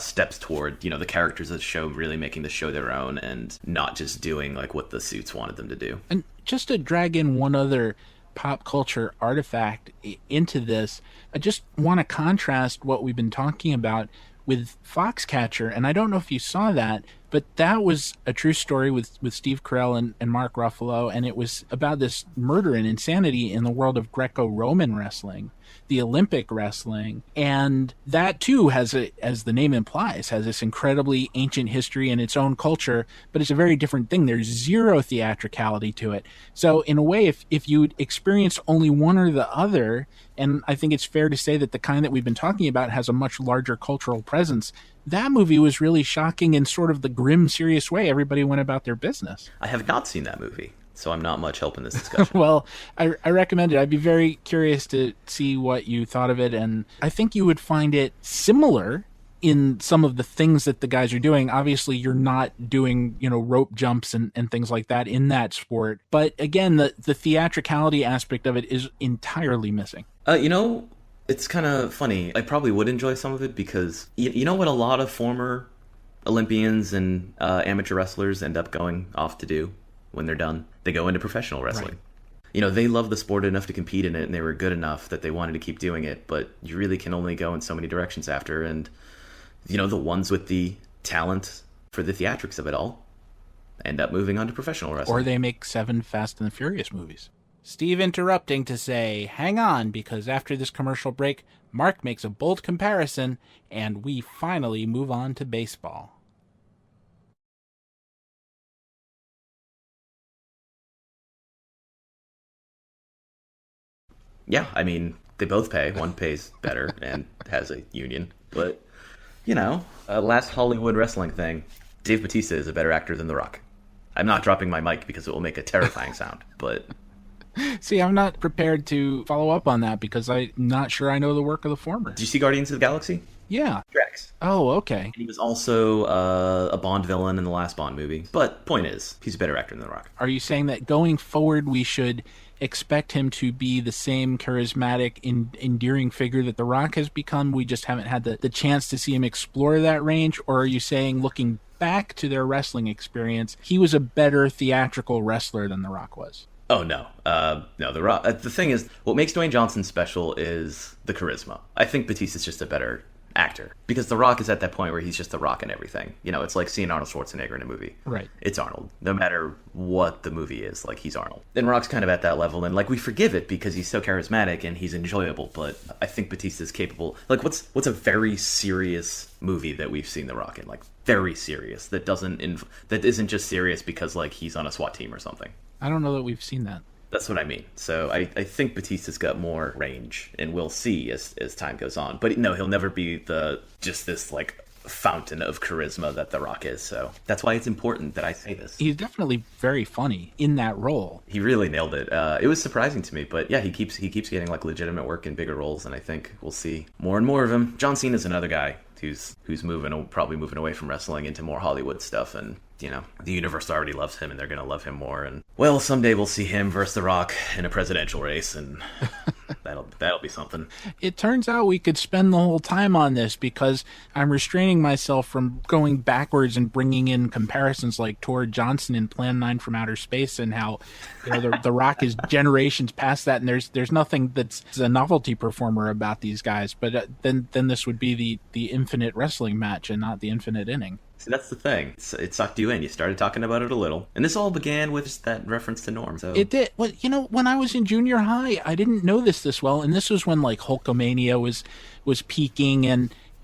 steps toward, the characters of the show really making the show their own, and not just doing what the suits wanted them to do. And just to drag in one other pop culture artifact into this, I just want to contrast what we've been talking about with Foxcatcher, and I don't know if you saw that, but that was a true story with Steve Carell and Mark Ruffalo, and it was about this murder and insanity in the world of Greco-Roman wrestling, the Olympic wrestling, and that too has, as the name implies, has this incredibly ancient history and its own culture, but it's a very different thing. There's zero theatricality to it. So in a way, if you'd experienced only one or the other, and I think it's fair to say that the kind that we've been talking about has a much larger cultural presence, that movie was really shocking in sort of the grim, serious way everybody went about their business. I have not seen that movie, so I'm not much help in this discussion. Well, I recommend it. I'd be very curious to see what you thought of it, and I think you would find it similar in some of the things that the guys are doing. Obviously, you're not doing, rope jumps and things like that in that sport. But again, the theatricality aspect of it is entirely missing. It's kind of funny. I probably would enjoy some of it because you know what a lot of former Olympians and amateur wrestlers end up going off to do when they're done? They go into professional wrestling. Right. They love the sport enough to compete in it, and they were good enough that they wanted to keep doing it, but you really can only go in so many directions after, and the ones with the talent for the theatrics of it all end up moving on to professional wrestling. Or they make 7 Fast and the Furious movies. Steve interrupting to say, hang on, because after this commercial break, Mark makes a bold comparison, and we finally move on to baseball. Yeah, I mean, they both pay. One pays better and has a union. But, last Hollywood wrestling thing, Dave Bautista is a better actor than The Rock. I'm not dropping my mic because it will make a terrifying sound, but... See, I'm not prepared to follow up on that because I'm not sure I know the work of the former. Did you see Guardians of the Galaxy? Yeah. Drax. Oh, okay. He was also a Bond villain in the last Bond movie. But point is, he's a better actor than The Rock. Are you saying that going forward we should expect him to be the same charismatic, endearing figure that The Rock has become? We just haven't had the chance to see him explore that range? Or are you saying, looking back to their wrestling experience, he was a better theatrical wrestler than The Rock was? Oh, no. No, The Rock. The thing is, what makes Dwayne Johnson special is the charisma. I think Batista's just a better actor because The Rock is at that point where he's just The Rock in everything. It's like seeing Arnold Schwarzenegger in a movie. Right. It's Arnold. No matter what the movie is, he's Arnold. And Rock's kind of at that level, and we forgive it because he's so charismatic and he's enjoyable, but I think Batista's capable. What's a very serious movie that we've seen The Rock in? Very serious, that isn't just serious because he's on a SWAT team or something. I don't know that we've seen that. That's what I mean. So I think Batista's got more range, and we'll see as time goes on. But no, he'll never be this fountain of charisma that The Rock is. So that's why it's important that I say this. He's definitely very funny in that role. He really nailed it. It was surprising to me, but yeah, he keeps getting legitimate work in bigger roles, and I think we'll see more and more of him. John Cena's another guy who's probably moving away from wrestling into more Hollywood stuff, and the universe already loves him, and they're gonna love him more. And well, someday we'll see him versus The Rock in a presidential race, and that'll be something. It turns out we could spend the whole time on this because I'm restraining myself from going backwards and bringing in comparisons like Tor Johnson in Plan 9 from Outer Space, and how the Rock is generations past that, and there's nothing that's a novelty performer about these guys. But then this would be the infinite wrestling match and not the infinite inning. See, that's the thing. It sucked you in. You started talking about it a little. And this all began with that reference to Norm. So. It did. Well, when I was in junior high, I didn't know this well. And this was when, Hulkamania was peaking.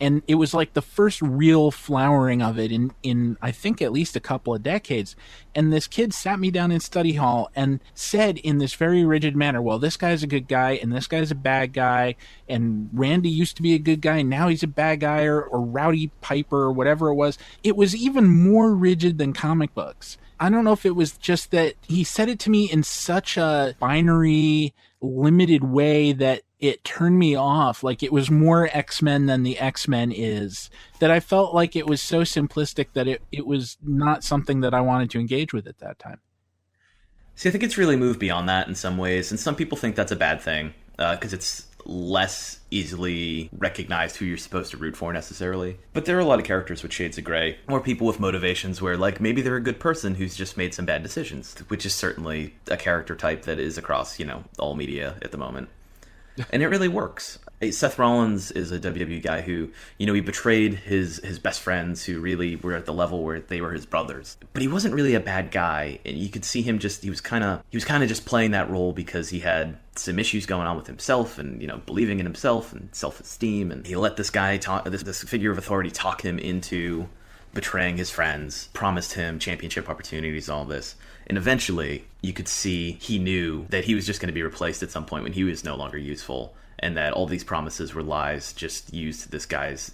And it was the first real flowering of it in I think at least a couple of decades. And this kid sat me down in study hall and said in this very rigid manner, well, this guy's a good guy and this guy's a bad guy, and Randy used to be a good guy and now he's a bad guy, or Rowdy Piper or whatever it was. It was even more rigid than comic books. I don't know if it was just that he said it to me in such a binary, limited way that it turned me off. It was more X-Men than the X-Men is, that I felt like it was so simplistic that it was not something that I wanted to engage with at that time. See, I think it's really moved beyond that in some ways, and some people think that's a bad thing because it's less easily recognized who you're supposed to root for necessarily. But there are a lot of characters with shades of gray, or people with motivations where maybe they're a good person who's just made some bad decisions, which is certainly a character type that is across, all media at the moment. And it really works. Seth Rollins is a WWE guy who, he betrayed his best friends who really were at the level where they were his brothers. But he wasn't really a bad guy, and you could see him he was kind of just playing that role because he had some issues going on with himself and, believing in himself and self-esteem, and he let this guy this figure of authority talk him into betraying his friends, promised him championship opportunities, all this. And eventually, you could see he knew that he was just going to be replaced at some point when he was no longer useful, and that all these promises were lies just used to this guy's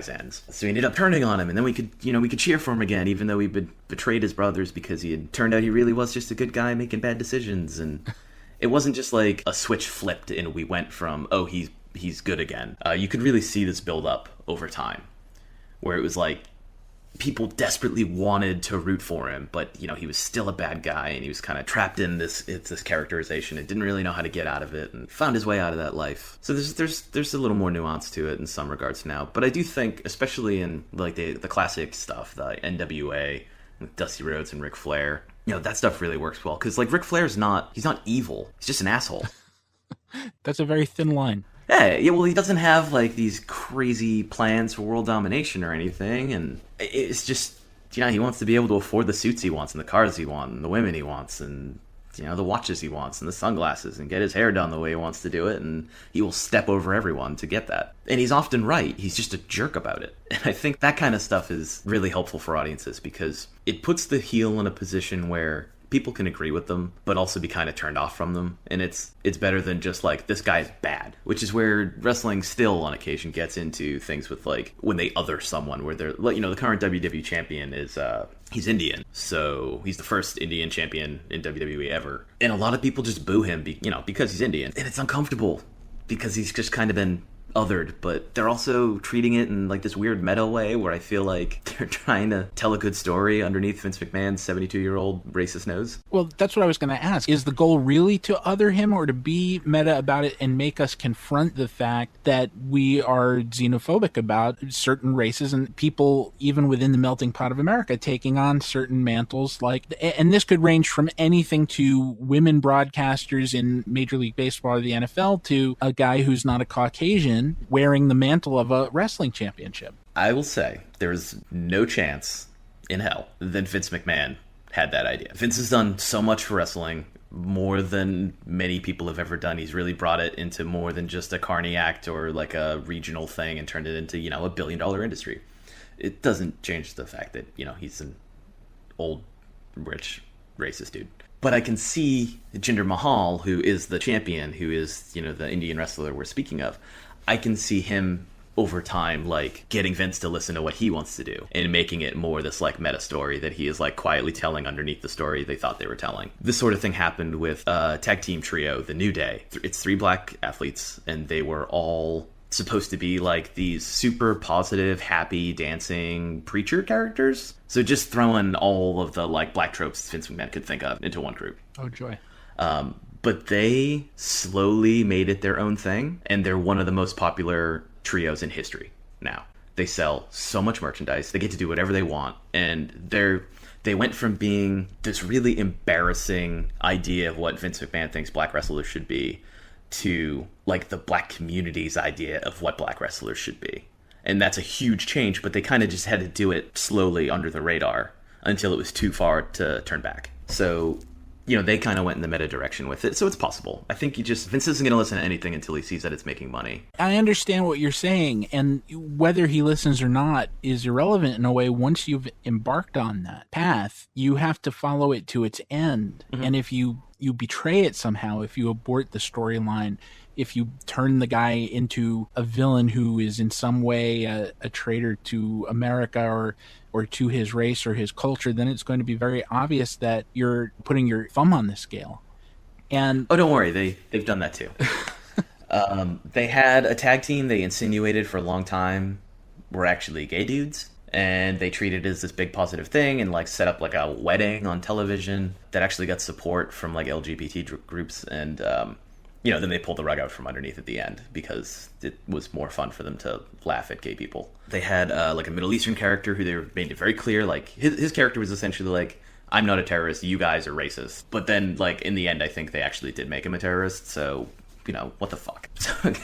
ends. So he ended up turning on him, and then we could cheer for him again, even though he betrayed his brothers because he turned out he really was just a good guy making bad decisions. And it wasn't just a switch flipped and we went from, oh, he's he's good again. You could really see this build up over time, where it was like people desperately wanted to root for him, but he was still a bad guy, and he was kind of trapped in this characterization and didn't really know how to get out of it, and found his way out of that life. So there's a little more nuance to it in some regards now. But I do think, especially in like the classic stuff, the NWA with Dusty Rhodes and Ric Flair, that stuff really works well, because like Ric Flair's he's not evil, he's just an asshole. That's a very thin line. Yeah, well, he doesn't have like these crazy plans for world domination or anything, and it's just, he wants to be able to afford the suits he wants, and the cars he wants, and the women he wants, and the watches he wants, and the sunglasses, and get his hair done the way he wants to do it, and he will step over everyone to get that. And he's often right. He's just a jerk about it. And I think that kind of stuff is really helpful for audiences, because it puts the heel in a position where people can agree with them, but also be kind of turned off from them. And it's better than just like, this guy's bad, which is where wrestling still on occasion gets into things with like when they other someone, where they're like, the current WWE champion is he's Indian, so he's the first Indian champion in WWE ever, and a lot of people just boo him because he's Indian, and it's uncomfortable because he's just kind of been othered, but they're also treating it in like this weird meta way where I feel like they're trying to tell a good story underneath Vince McMahon's 72-year-old racist nose. Well, that's what I was going to ask. Is the goal really to other him, or to be meta about it and make us confront the fact that we are xenophobic about certain races and people even within the melting pot of America taking on certain mantles, and this could range from anything to women broadcasters in Major League Baseball or the NFL to a guy who's not a Caucasian wearing the mantle of a wrestling championship. I will say there's no chance in hell that Vince McMahon had that idea. Vince has done so much for wrestling, more than many people have ever done. He's really brought it into more than just a carny act or like a regional thing and turned it into, a billion-dollar industry. It doesn't change the fact that, he's an old, rich, racist dude. But I can see Jinder Mahal, who is the champion, who is, the Indian wrestler we're speaking of. I can see him over time, like, getting Vince to listen to what he wants to do and making it more this, like, meta story that he is, like, quietly telling underneath the story they thought they were telling. This sort of thing happened with tag team trio, The New Day. It's 3 black athletes, and they were all supposed to be, like, these super positive, happy, dancing preacher characters. So just throwing all of the, like, black tropes Vince McMahon could think of into one group. Oh, joy. But they slowly made it their own thing, and they're one of the most popular trios in history now. They sell so much merchandise, they get to do whatever they want, and they went from being this really embarrassing idea of what Vince McMahon thinks black wrestlers should be to, like, the black community's idea of what black wrestlers should be. And that's a huge change, but they kind of just had to do it slowly under the radar until it was too far to turn back. So, they kind of went in the meta direction with it, so it's possible. I think Vince isn't going to listen to anything until he sees that it's making money. I understand what you're saying, and whether he listens or not is irrelevant in a way. Once you've embarked on that path, you have to follow it to its end. Mm-hmm. And if you betray it somehow, if you abort the storyline, if you turn the guy into a villain who is in some way a traitor to America or to his race or his culture, then it's going to be very obvious that you're putting your thumb on the scale. And don't worry, they've done that too. They had a tag team they insinuated for a long time were actually gay dudes, and they treated it as this big positive thing and like set up like a wedding on television that actually got support from like LGBT groups, and then they pulled the rug out from underneath at the end because it was more fun for them to laugh at gay people. They had like a Middle Eastern character who they made it very clear, like his character was essentially like, I'm not a terrorist, you guys are racist. But then like in the end, I think they actually did make him a terrorist, so what the fuck.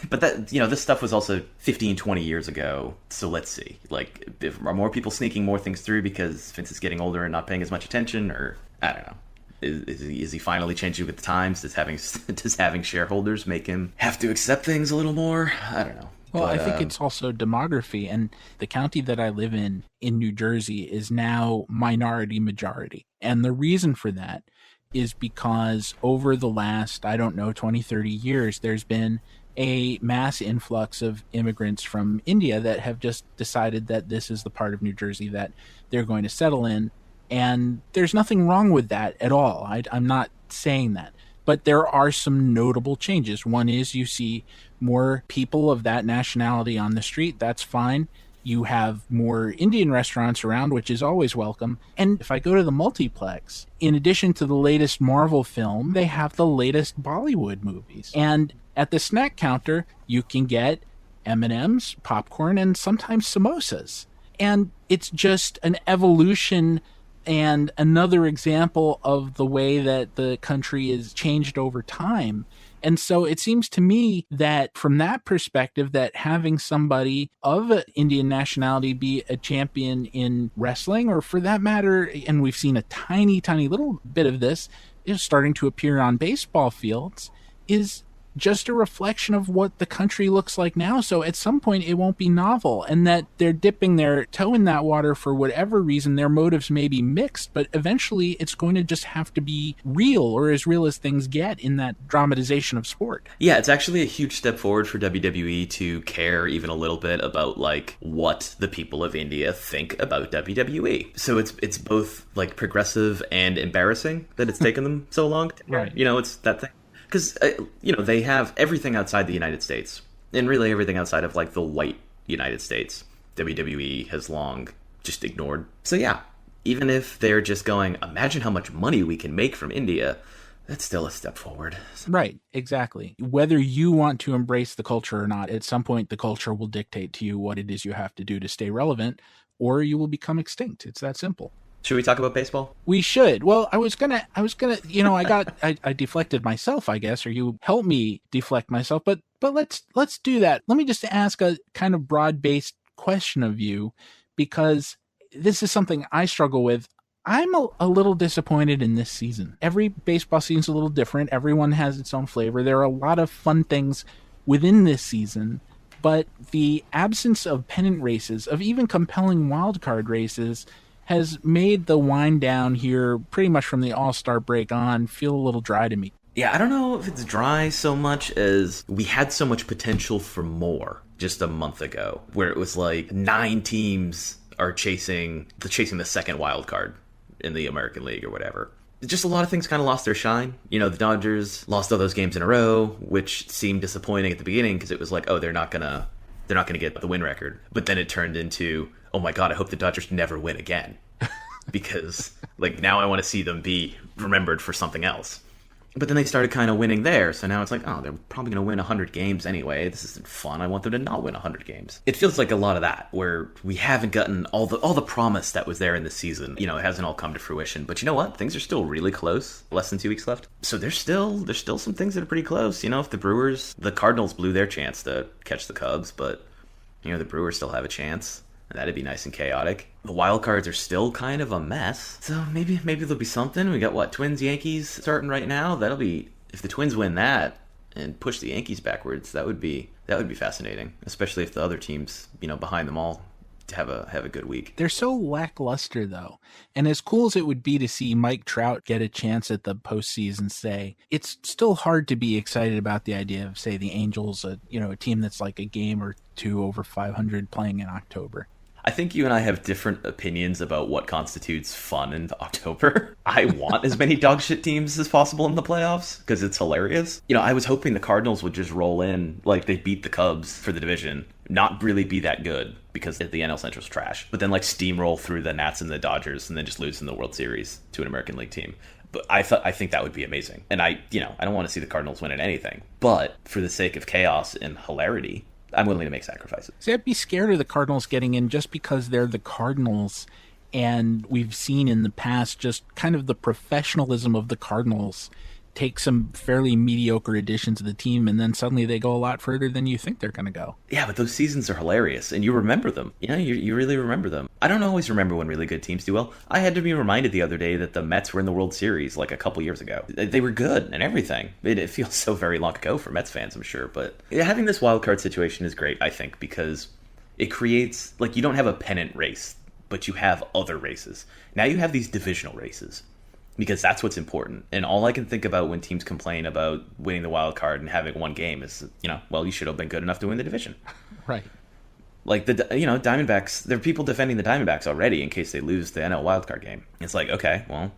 But that, this stuff was also 15, 20 years ago, so let's see. Like, are more people sneaking more things through because Vince is getting older and not paying as much attention, or I don't know. Is he finally changing with the times? Does having shareholders make him have to accept things a little more? I don't know. Well, I think it's also demography, and the county that I live in New Jersey, is now minority majority. And the reason for that is because over the last, 20, 30 years, there's been a mass influx of immigrants from India that have just decided that this is the part of New Jersey that they're going to settle in. And there's nothing wrong with that at all. I'm not saying that. But there are some notable changes. One is you see more people of that nationality on the street. That's fine. You have more Indian restaurants around, which is always welcome. And if I go to the multiplex, in addition to the latest Marvel film, they have the latest Bollywood movies. And at the snack counter, you can get M&Ms, popcorn, and sometimes samosas. And it's just an evolution and another example of the way that the country is changed over time. And so it seems to me that from that perspective, that having somebody of Indian nationality be a champion in wrestling, or for that matter, and we've seen a tiny, tiny little bit of this, is starting to appear on baseball fields, is just a reflection of what the country looks like now. So at some point it won't be novel, and that they're dipping their toe in that water for whatever reason. Their motives may be mixed, but eventually it's going to just have to be real, or as real as things get in that dramatization of sport. Yeah, it's actually a huge step forward for WWE to care even a little bit about like what the people of India think about WWE. So it's both like progressive and embarrassing that it's taken them so long. Right. You know, it's that thing. Because, they have everything outside the United States, and really everything outside of, like, the white United States, WWE has long just ignored. So, yeah, even if they're just going, imagine how much money we can make from India, that's still a step forward. Right, exactly. Whether you want to embrace the culture or not, at some point the culture will dictate to you what it is you have to do to stay relevant, or you will become extinct. It's that simple. Should we talk about baseball? We should. Well, I was gonna, I deflected myself, I guess, or you helped me deflect myself, but let's do that. Let me just ask a kind of broad-based question of you, because this is something I struggle with. I'm a little disappointed in this season. Every baseball season's a little different. Everyone has its own flavor. There are a lot of fun things within this season, but the absence of pennant races, of even compelling wildcard races, has made the wind down here pretty much from the All-Star break on feel a little dry to me. Yeah, I don't know if it's dry so much as we had so much potential for more just a month ago, where it was like 9 teams are chasing the second wild card in the American League or whatever. Just a lot of things kind of lost their shine. You know, the Dodgers lost all those games in a row, which seemed disappointing at the beginning because it was like, oh, they're not gonna get the win record. But then it turned into, oh my God, I hope the Dodgers never win again. Because, like, now I want to see them be remembered for something else. But then they started kind of winning there, so now it's like, oh, they're probably going to win 100 games anyway. This isn't fun. I want them to not win 100 games. It feels like a lot of that, where we haven't gotten all the promise that was there in the season. You know, it hasn't all come to fruition. But you know what? Things are still really close. Less than 2 weeks left. So there's still some things that are pretty close. You know, if the Cardinals blew their chance to catch the Cubs, but, you know, the Brewers still have a chance. And that'd be nice and chaotic. The wild cards are still kind of a mess. So maybe there'll be something. We got, Twins, Yankees starting right now? That'll be, if the Twins win that and push the Yankees backwards, that would be fascinating. Especially if the other teams, behind them all have a good week. They're so lackluster, though. And as cool as it would be to see Mike Trout get a chance at the postseason, say, it's still hard to be excited about the idea of, say, the Angels, a team that's like a game or two over 500 playing in October. I think you and I have different opinions about what constitutes fun in October. I want as many dog shit teams as possible in the playoffs because it's hilarious. I was hoping the Cardinals would just roll in like they beat the Cubs for the division, not really be that good because the NL Central's trash, but then like steamroll through the Nats and the Dodgers and then just lose in the World Series to an American League team. But I think that would be amazing. And I don't want to see the Cardinals win at anything, but for the sake of chaos and hilarity, I'm willing to make sacrifices. See, I'd be scared of the Cardinals getting in just because they're the Cardinals, and we've seen in the past just kind of the professionalism of the Cardinals take some fairly mediocre additions to the team, and then suddenly they go a lot further than you think they're going to go. Yeah, but those seasons are hilarious, and you remember them. You really remember them. I don't always remember when really good teams do well. I had to be reminded the other day that the Mets were in the World Series like a couple years ago. They were good and everything. It feels so very long ago for Mets fans, I'm sure, but having this wild card situation is great, I think, because it creates, like, you don't have a pennant race, but you have other races. Now you have these divisional races. Because that's what's important. And all I can think about when teams complain about winning the wild card and having one game is, you should have been good enough to win the division. Right. Like, Diamondbacks, there are people defending the Diamondbacks already in case they lose the NL wild card game. It's like, okay, well,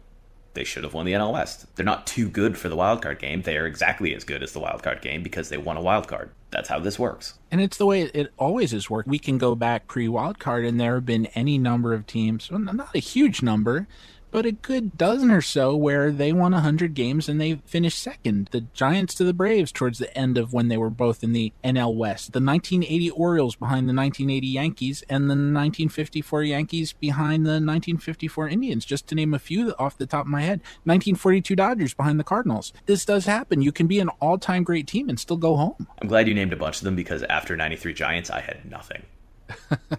they should have won the NL West. They're not too good for the wild card game. They are exactly as good as the wild card game because they won a wild card. That's how this works. And it's the way it always has worked. We can go back pre-wild card, and there have been any number of teams, well, not a huge number, but a good dozen or so where they won 100 games and they finished second. The Giants to the Braves towards the end of when they were both in the NL West. The 1980 Orioles behind the 1980 Yankees, and the 1954 Yankees behind the 1954 Indians, just to name a few off the top of my head. 1942 Dodgers behind the Cardinals. This does happen. You can be an all-time great team and still go home. I'm glad you named a bunch of them because after 93 Giants, I had nothing.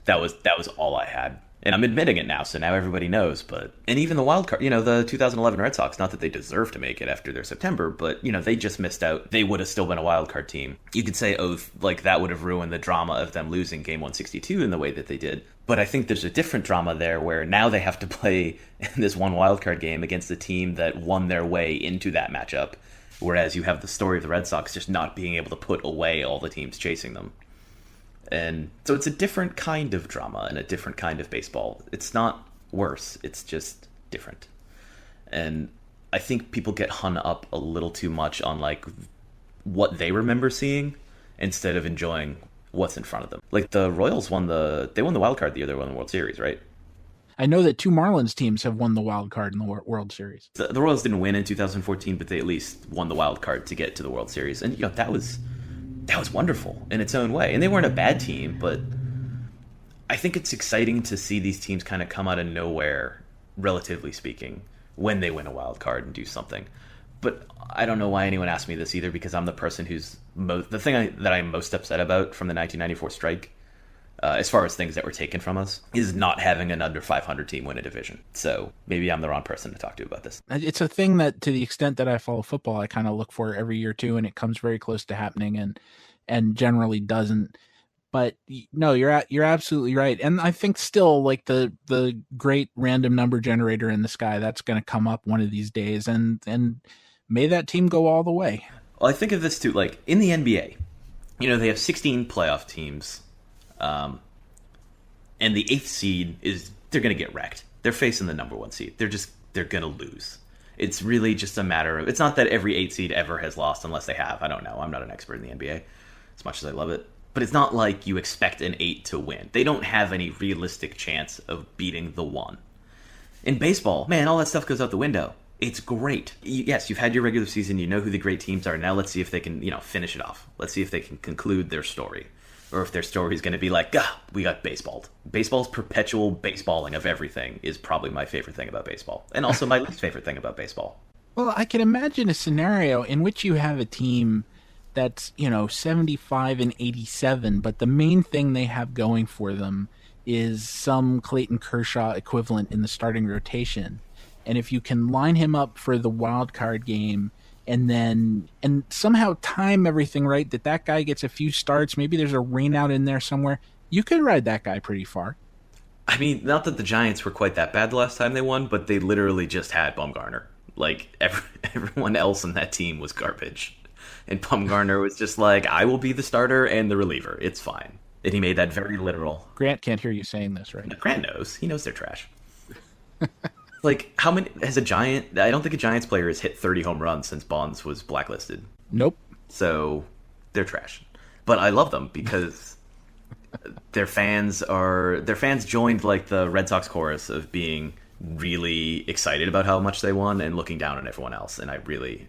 That was all I had. And I'm admitting it now, so now everybody knows. And even the wild card, the 2011 Red Sox, not that they deserve to make it after their September, but, they just missed out. They would have still been a wild card team. You could say, that would have ruined the drama of them losing game 162 in the way that they did. But I think there's a different drama there where now they have to play in this one wild card game against the team that won their way into that matchup. Whereas you have the story of the Red Sox just not being able to put away all the teams chasing them. And so it's a different kind of drama and a different kind of baseball. It's not worse. It's just different. And I think people get hung up a little too much on what they remember seeing instead of enjoying what's in front of them. Like the Royals won the wild card the year they won the World Series, right? I know that 2 Marlins teams have won the wild card in the World Series. The Royals didn't win in 2014, but they at least won the wild card to get to the World Series. And that was wonderful in its own way. And they weren't a bad team, but I think it's exciting to see these teams kind of come out of nowhere, relatively speaking, when they win a wild card and do something. But I don't know why anyone asked me this either, because I'm the person who's the thing that I'm most upset about from the 1994 strike, as far as things that were taken from us, is not having an under 500 team win a division. So maybe I'm the wrong person to talk to about this. It's a thing that, to the extent that I follow football, I kind of look for every year too, and it comes very close to happening and generally doesn't. But no, you're absolutely right. And I think still, like, the great random number generator in the sky, that's going to come up one of these days, and may that team go all the way. Well, I think of this too, like in the NBA, they have 16 playoff teams. And the 8th seed they're going to get wrecked. They're facing the number 1 seed. They're going to lose. It's really just a matter of, it's not that every 8 seed ever has lost unless they have. I don't know. I'm not an expert in the NBA as much as I love it. But it's not like you expect an 8 to win. They don't have any realistic chance of beating the 1. In baseball, man, all that stuff goes out the window. It's great. Yes, you've had your regular season. You know who the great teams are. Now let's see if they can, finish it off. Let's see if they can conclude their story. Or if their story is going to be like, we got baseballed. Baseball's perpetual baseballing of everything is probably my favorite thing about baseball. And also my least favorite thing about baseball. Well, I can imagine a scenario in which you have a team that's, 75 and 87, but the main thing they have going for them is some Clayton Kershaw equivalent in the starting rotation. And if you can line him up for the wild card game, and somehow time everything right, that guy gets a few starts, maybe there's a rain out in there somewhere, you could ride that guy pretty far. I mean, not that the Giants were quite that bad the last time they won, but they literally just had Bumgarner. Like, everyone else on that team was garbage. And Bumgarner was just like, I will be the starter and the reliever. It's fine. And he made that very literal. Grant can't hear you saying this, right? No, Grant knows. He knows they're trash. Like, how many has a Giant? I don't think a Giants player has hit 30 home runs since Bonds was blacklisted. Nope. So they're trash. But I love them because their fans joined like the Red Sox chorus of being really excited about how much they won and looking down on everyone else, and I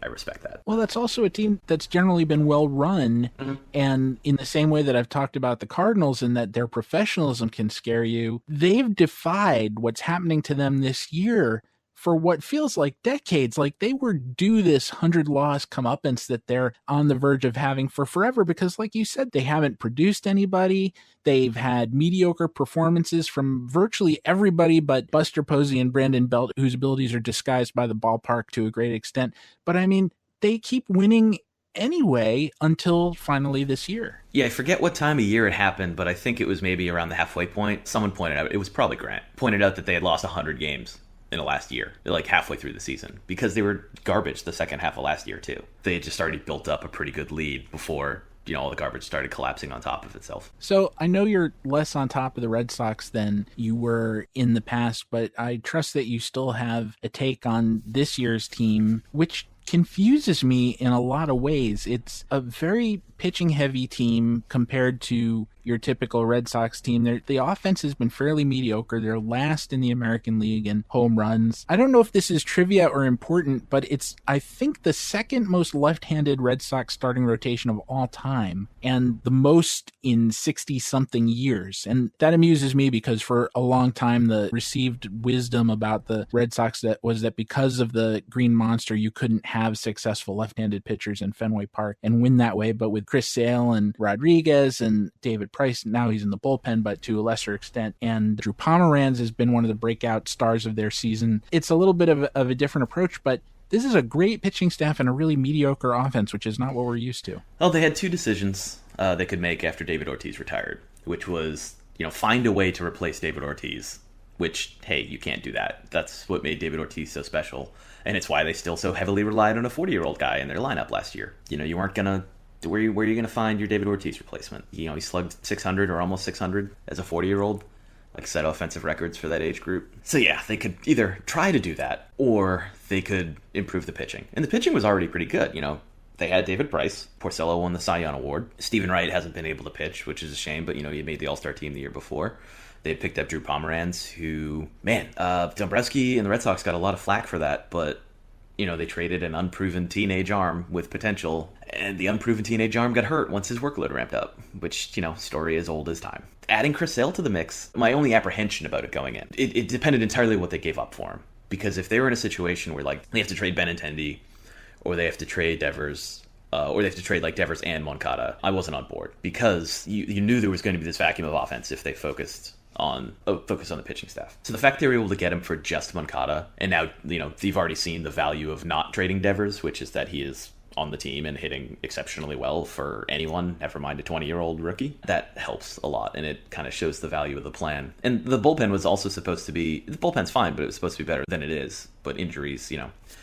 respect that. Well, that's also a team that's generally been well run, and in the same way that I've talked about the Cardinals and that their professionalism can scare you, they've defied what's happening to them this year for what feels like decades. Like they were due this 100-loss comeuppance that they're on the verge of having for forever, because like you said, they haven't produced anybody. They've had mediocre performances from virtually everybody but Buster Posey and Brandon Belt, whose abilities are disguised by the ballpark to a great extent. But I mean, they keep winning anyway until finally this year. Yeah, I forget what time of year it happened, but I think it was maybe around the halfway point. Someone pointed out, it was probably Grant, pointed out that they had lost 100 games in the last year, like halfway through the season, because they were garbage the second half of last year too. They had just already built up a pretty good lead before all the garbage started collapsing on top of itself. So I know you're less on top of the Red Sox than you were in the past, but I trust that you still have a take on this year's team, which confuses me in a lot of ways. It's a very pitching heavy team compared to your typical Red Sox team. The offense has been fairly mediocre. They're last in the American League in home runs. I don't know if this is trivia or important, but it's, I think, the second most left-handed Red Sox starting rotation of all time, and the most in 60-something years. And that amuses me because for a long time, the received wisdom about the Red Sox was that because of the Green Monster, you couldn't have successful left-handed pitchers in Fenway Park and win that way. But with Chris Sale and Rodriguez and David Price, now he's in the bullpen, but to a lesser extent. And Drew Pomeranz has been one of the breakout stars of their season. It's a little bit of a different approach, but this is a great pitching staff and a really mediocre offense, which is not what we're used to. Well, they had two decisions they could make after David Ortiz retired, which was, find a way to replace David Ortiz, which, hey, you can't do that. That's what made David Ortiz so special. And it's why they still so heavily relied on a 40-year-old guy in their lineup last year. You weren't going to... Where are you going to find your David Ortiz replacement? He slugged 600 or almost 600 as a 40-year-old, set offensive records for that age group. So yeah, they could either try to do that or they could improve the pitching. And the pitching was already pretty good. They had David Price. Porcello won the Cy Young Award. Stephen Wright hasn't been able to pitch, which is a shame, but he made the All-Star team the year before. They had picked up Drew Pomeranz, who, Dombrowski and the Red Sox got a lot of flack for that, but they traded an unproven teenage arm with potential, and the unproven teenage arm got hurt once his workload ramped up, which, story as old as time. Adding Chris Sale to the mix, my only apprehension about it going in, it depended entirely on what they gave up for him. Because if they were in a situation where, they have to trade Benintendi, or they have to trade Devers, or they have to trade, Devers and Moncada, I wasn't on board. Because you knew there was going to be this vacuum of offense if they focused on the pitching staff. So the fact they were able to get him for just Moncada, and now, you've already seen the value of not trading Devers, which is that he is on the team and hitting exceptionally well for anyone, never mind a 20-year-old rookie. That helps a lot, and it kind of shows the value of the plan. And the bullpen was also supposed to be... The bullpen's fine, but it was supposed to be better than it is. But injuries,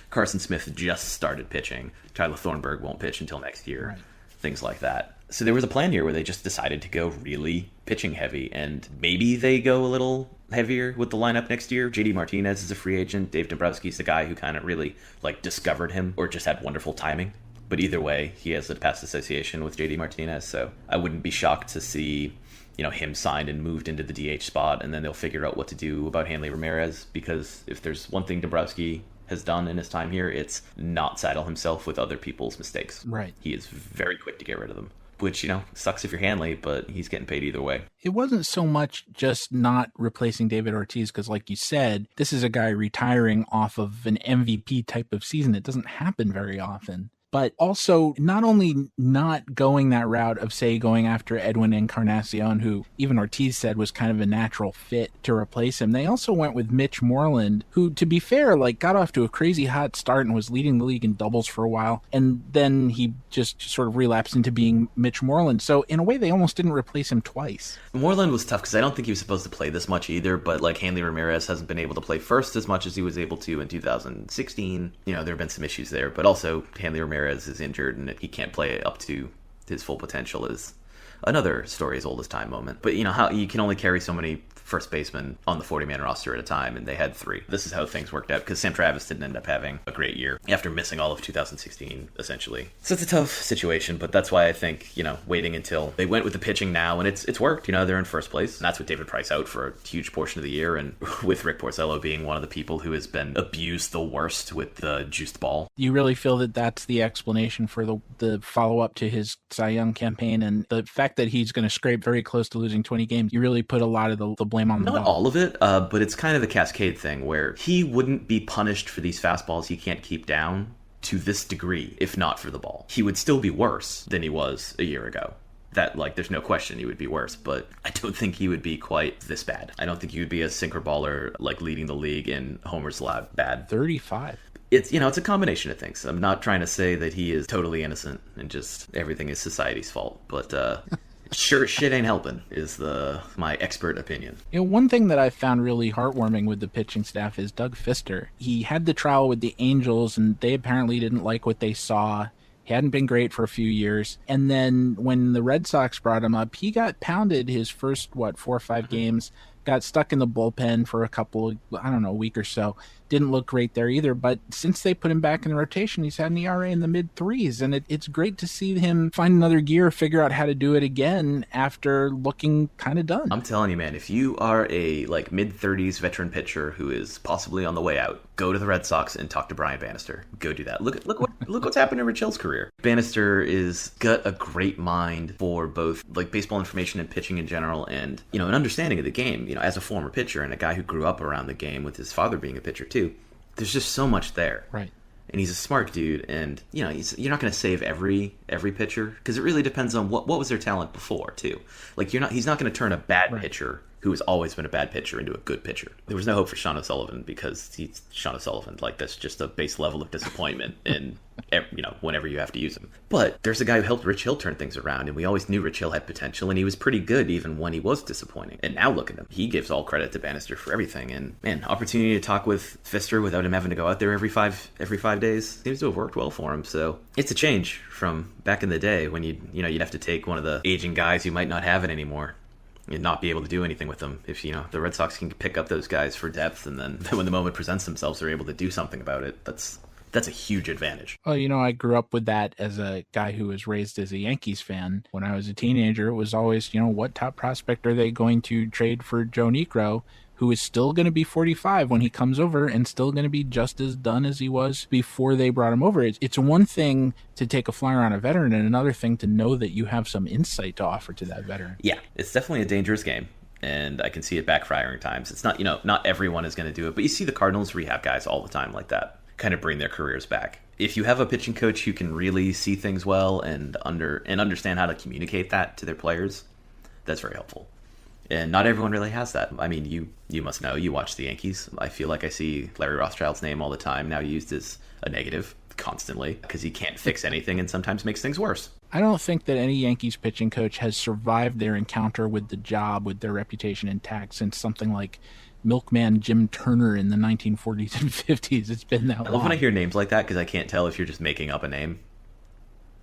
Carson Smith just started pitching. Tyler Thornburg won't pitch until next year. Right. Things like that. So there was a plan here where they just decided to go really pitching heavy, and maybe they go a little heavier with the lineup next year. JD Martinez is a free agent. Dave Dombrowski's the guy who kind of really discovered him or just had wonderful timing. But either way, he has a past association with JD Martinez, so I wouldn't be shocked to see him signed and moved into the DH spot, and then they'll figure out what to do about Hanley Ramirez, because if there's one thing Dombrowski has done in his time here, it's not saddle himself with other people's mistakes. Right. He is very quick to get rid of them. Which, sucks if you're Hanley, but he's getting paid either way. It wasn't so much just not replacing David Ortiz, because like you said, this is a guy retiring off of an MVP type of season. It doesn't happen very often. But also, not only not going that route of, say, going after Edwin Encarnacion, who even Ortiz said was kind of a natural fit to replace him, they also went with Mitch Moreland, who, to be fair, got off to a crazy hot start and was leading the league in doubles for a while. And then he just sort of relapsed into being Mitch Moreland. So, in a way, they almost didn't replace him twice. Moreland was tough because I don't think he was supposed to play this much either, but Hanley Ramirez hasn't been able to play first as much as he was able to in 2016. There have been some issues there, but also Hanley Ramirez is injured and he can't play up to his full potential is another story as old as time moment. But how you can only carry so many first basemen on the 40-man roster at a time, and they had 3. This is how things worked out, because Sam Travis didn't end up having a great year after missing all of 2016, essentially. So it's a tough situation, but that's why I think, waiting until they went with the pitching now, and it's worked. They're in first place, and that's with David Price out for a huge portion of the year, and with Rick Porcello being one of the people who has been abused the worst with the juiced ball. You really feel that that's the explanation for the follow-up to his Cy Young campaign, and the fact that he's going to scrape very close to losing 20 games, you really put a lot of the blame on the Not all of it, but it's kind of a cascade thing where he wouldn't be punished for these fastballs he can't keep down to this degree if not for the ball. He would still be worse than he was a year ago. That, there's no question he would be worse, but I don't think he would be quite this bad. I don't think he would be a sinker baller, leading the league in homers allowed bad. 35. It's, it's a combination of things. I'm not trying to say that he is totally innocent and just everything is society's fault, but sure shit ain't helping is my expert opinion. One thing that I found really heartwarming with the pitching staff is Doug Fister. He had the trial with the Angels, and they apparently didn't like what they saw He hadn't been great for a few years. And then when the Red Sox brought him up, he got pounded his first, 4 or 5 games, got stuck in the bullpen for a week or so. Didn't look great there either. But since they put him back in the rotation, he's had an ERA in the mid-3s. And it's great to see him find another gear, figure out how to do it again after looking kind of done. I'm telling you, man, if you are a mid-30s veteran pitcher who is possibly on the way out, go to the Red Sox and talk to Brian Bannister. Go do that. Look what's happened in Rich Hill's career. Bannister is got a great mind for both baseball information and pitching in general, and an understanding of the game. As a former pitcher and a guy who grew up around the game with his father being a pitcher too, there's just so much there. Right. And he's a smart dude, and you're not going to save every pitcher, because it really depends on what was their talent before too. He's not going to turn a bad pitcher who has always been a bad pitcher into a good pitcher. There was no hope for Sean O'Sullivan because he's Sean O'Sullivan. That's just a base level of disappointment and whenever you have to use him. But there's a guy who helped Rich Hill turn things around, and we always knew Rich Hill had potential, and he was pretty good even when he was disappointing. And now look at him. He gives all credit to Bannister for everything. And man, opportunity to talk with Pfister without him having to go out there every five days seems to have worked well for him. So it's a change from back in the day when you'd have to take one of the aging guys who might not have it anymore and not be able to do anything with them. If the Red Sox can pick up those guys for depth, and then when the moment presents themselves, they're able to do something about it. That's a huge advantage. Well, I grew up with that as a guy who was raised as a Yankees fan. When I was a teenager, it was always, what top prospect are they going to trade for Joe Niekro, who is still going to be 45 when he comes over and still going to be just as done as he was before they brought him over. It's one thing to take a flyer on a veteran and another thing to know that you have some insight to offer to that veteran. Yeah, it's definitely a dangerous game, and I can see it backfiring times. It's not, not everyone is going to do it, but you see the Cardinals rehab guys all the time like that, kind of bring their careers back. If you have a pitching coach who can really see things well and understand how to communicate that to their players, that's very helpful. And not everyone really has that. I mean, you must know. You watch the Yankees. I feel like I see Larry Rothschild's name all the time now used as a negative constantly because he can't fix anything and sometimes makes things worse. I don't think that any Yankees pitching coach has survived their encounter with the job with their reputation intact since something like Milkman Jim Turner in the 1940s and 50s. It's been that long. I love when I hear names like that because I can't tell if you're just making up a name.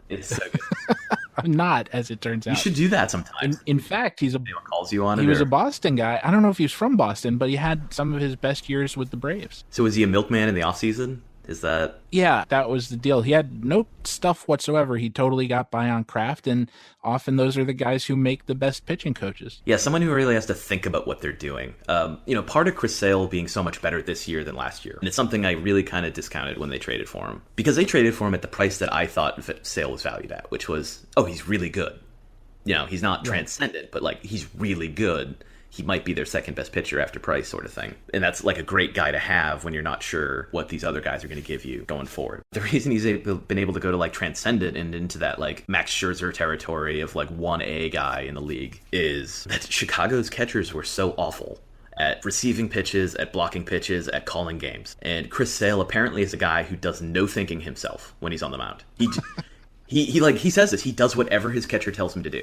It's so good. I'm not, as it turns out. You should do that sometimes. In fact, anyone calls you on it. He was a Boston guy. I don't know if he was from Boston, but he had some of his best years with the Braves. So was he a milkman in the offseason? Is that... Yeah, that was the deal. He had no stuff whatsoever. He totally got by on craft, and often those are the guys who make the best pitching coaches. Yeah, someone who really has to think about what they're doing. Part of Chris Sale being so much better this year than last year, and it's something I really kind of discounted when they traded for him. Because they traded for him at the price that I thought Sale was valued at, which was, he's really good. He's not transcendent, but he's really good. He might be their second best pitcher after Price sort of thing. And that's a great guy to have when you're not sure what these other guys are going to give you going forward. The reason he's been able to go to transcendent and into that Max Scherzer territory of 1A guy in the league is that Chicago's catchers were so awful at receiving pitches, at blocking pitches, at calling games. And Chris Sale apparently is a guy who does no thinking himself when he's on the mound. He says this. He does whatever his catcher tells him to do.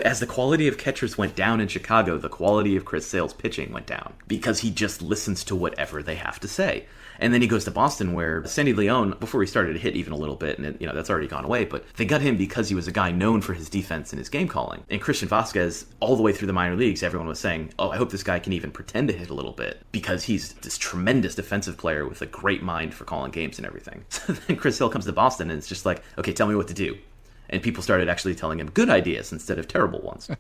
As the quality of catchers went down in Chicago, the quality of Chris Sale's pitching went down because he just listens to whatever they have to say. And then he goes to Boston, where Sandy Leon, before he started to hit even a little bit, and that's already gone away, but they got him because he was a guy known for his defense and his game calling. And Christian Vasquez, all the way through the minor leagues, everyone was saying, I hope this guy can even pretend to hit a little bit because he's this tremendous defensive player with a great mind for calling games and everything. So then Chris Hill comes to Boston, and it's just okay, tell me what to do. And people started actually telling him good ideas instead of terrible ones.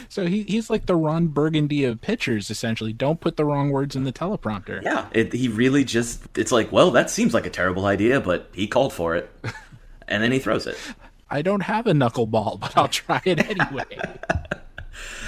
So he's like the Ron Burgundy of pitchers, essentially. Don't put the wrong words in the teleprompter. Yeah, he really just... It's that seems like a terrible idea, but he called for it. And then he throws it. I don't have a knuckleball, but I'll try it anyway.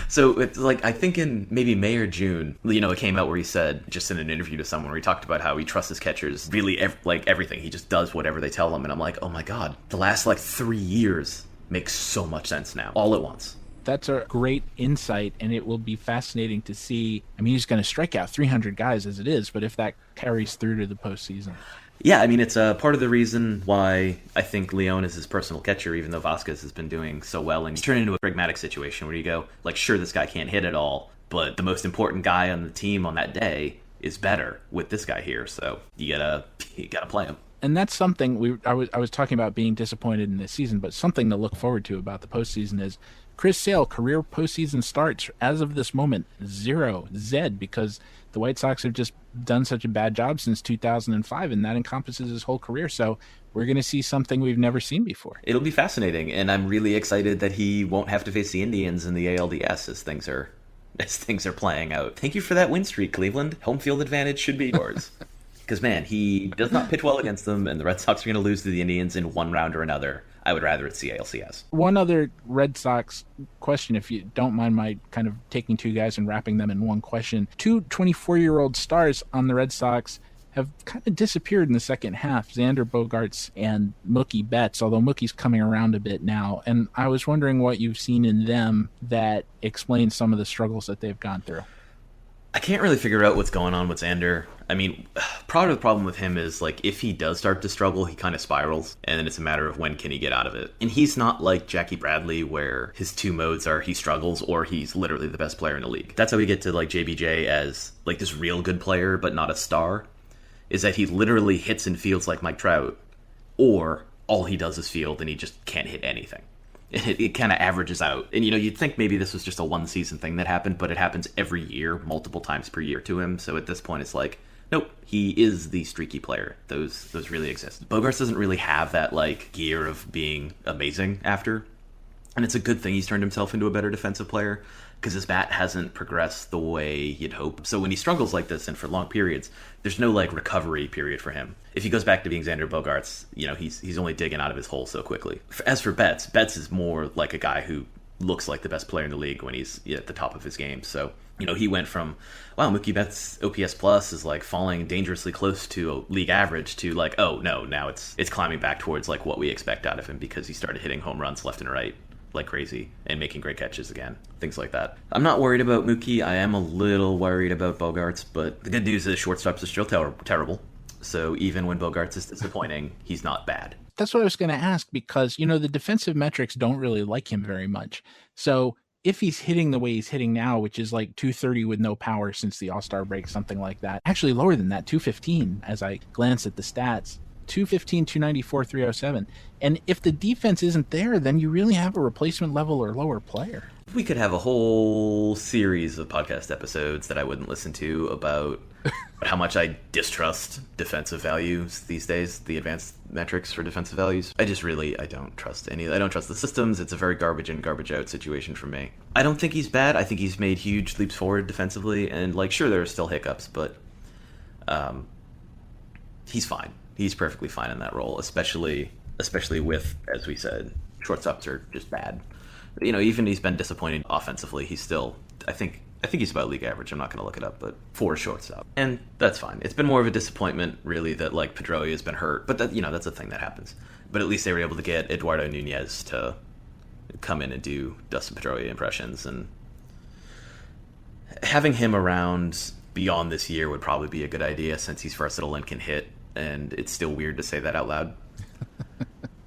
So it's I think in maybe May or June, it came out where he said, just in an interview to someone, where he talked about how he trusts his catchers really everything. He just does whatever they tell him. And I'm oh my God, the last 3 years makes so much sense now, all at once. That's a great insight, and it will be fascinating to see. I mean, he's going to strike out 300 guys as it is, but if that carries through to the postseason. Yeah, I mean, it's part of the reason why I think Leon is his personal catcher, even though Vasquez has been doing so well. And he's turned into a pragmatic situation where you go, sure, this guy can't hit at all, but the most important guy on the team on that day is better with this guy here, so you gotta play him. And that's something I was talking about being disappointed in this season, but something to look forward to about the postseason is Chris Sale, career postseason starts as of this moment, 0, Zed, because the White Sox have just done such a bad job since 2005, and that encompasses his whole career. So we're going to see something we've never seen before. It'll be fascinating, and I'm really excited that he won't have to face the Indians in the ALDS as things are playing out. Thank you for that win streak, Cleveland. Home field advantage should be yours. Because, man, he does not pitch well against them, and the Red Sox are going to lose to the Indians in one round or another. I would rather it's the ALCS. One other Red Sox question, if you don't mind my kind of taking two guys and wrapping them in one question. Two 24-year-old stars on the Red Sox have kind of disappeared in the second half, Xander Bogaerts and Mookie Betts, although Mookie's coming around a bit now. And I was wondering what you've seen in them that explains some of the struggles that they've gone through. I can't really figure out what's going on with Xander. I mean, part of the problem with him is, like, if he does start to struggle, he kind of spirals, and then it's a matter of when can he get out of it. And he's not like Jackie Bradley, where his two modes are he struggles or he's literally the best player in the league. That's how we get to, like, JBJ as, like, this real good player but not a star, is that he literally hits and fields like Mike Trout, or all he does is field and he just can't hit anything. It kind of averages out. And, you'd think maybe this was just a one-season thing that happened, but it happens every year, multiple times per year to him. So at this point, it's like, nope, he is the streaky player. Those really exist. Bogaerts doesn't really have that, like, gear of being amazing after. And it's a good thing he's turned himself into a better defensive player, because his bat hasn't progressed the way you'd hope. So when he struggles like this and for long periods, there's no, like, recovery period for him. If he goes back to being Xander Bogaerts, he's only digging out of his hole so quickly. As for Betts is more like a guy who looks like the best player in the league when he's at the top of his game. So, he went from, wow, Mookie Betts' OPS plus is, like, falling dangerously close to a league average to, like, oh, no, now it's climbing back towards, like, what we expect out of him because he started hitting home runs left and right like crazy and making great catches again, things like that. I'm not worried about Mookie. I am a little worried about Bogaerts, but the good news is shortstops are still terrible. So even when Bogaerts is disappointing, he's not bad. That's what I was going to ask, because, the defensive metrics don't really like him very much. So if he's hitting the way he's hitting now, which is like 230 with no power since the All-Star break, something like that, actually lower than that, 215 as I glance at the stats, 215, 294, 307. And if the defense isn't there, then you really have a replacement level or lower player. We could have a whole series of podcast episodes that I wouldn't listen to about how much I distrust defensive values these days, the advanced metrics for defensive values. I don't trust any. I don't trust the systems. It's a very garbage in, garbage out situation for me. I don't think he's bad. I think he's made huge leaps forward defensively, and, like, sure, there are still hiccups, but he's fine. He's perfectly fine in that role, especially with, as we said, shortstops are just bad. Even he's been disappointing offensively, he's still, I think he's about league average. I'm not going to look it up, but for a shortstop. And that's fine. It's been more of a disappointment, really, that, like, Pedroia has been hurt. But, that that's a thing that happens. But at least they were able to get Eduardo Nunez to come in and do Dustin Pedroia impressions. And having him around beyond this year would probably be a good idea, since he's versatile and can hit. And it's still weird to say that out loud.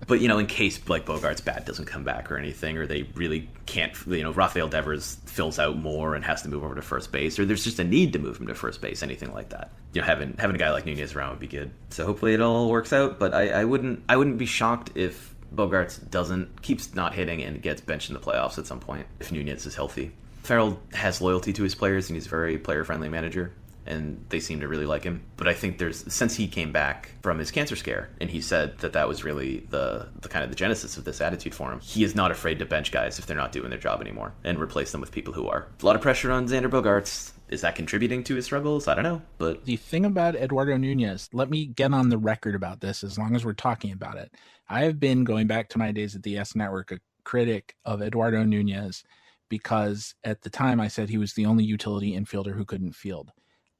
But, in case, like, Bogaerts' bat doesn't come back or anything, or they really can't, Rafael Devers fills out more and has to move over to first base, or there's just a need to move him to first base, anything like that. Having a guy like Nunez around would be good. So hopefully it all works out, but I wouldn't be shocked if Bogaerts keeps not hitting and gets benched in the playoffs at some point, if Nunez is healthy. Farrell has loyalty to his players, and he's a very player-friendly manager, and they seem to really like him. But I think since he came back from his cancer scare, and he said that was really the kind of the genesis of this attitude for him, he is not afraid to bench guys if they're not doing their job anymore and replace them with people who are. A lot of pressure on Xander Bogaerts. Is that contributing to his struggles? I don't know. But the thing about Eduardo Nunez, let me get on the record about this as long as we're talking about it. I have been, going back to my days at the S Network, a critic of Eduardo Nunez, because at the time I said he was the only utility infielder who couldn't field.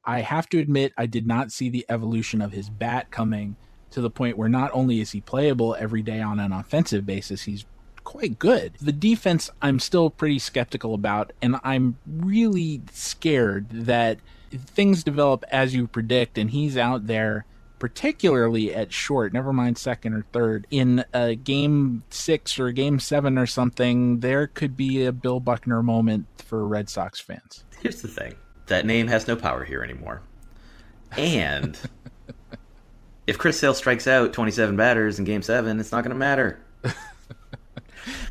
I have to admit, I did not see the evolution of his bat coming to the point where not only is he playable every day on an offensive basis, he's quite good. The defense, I'm still pretty skeptical about, and I'm really scared that things develop as you predict, and he's out there, particularly at short, never mind second or third, in a game 6 or game 7 or something, there could be a Bill Buckner moment for Red Sox fans. Here's the thing. That name has no power here anymore. And if Chris Sale strikes out 27 batters in Game 7, it's not going to matter.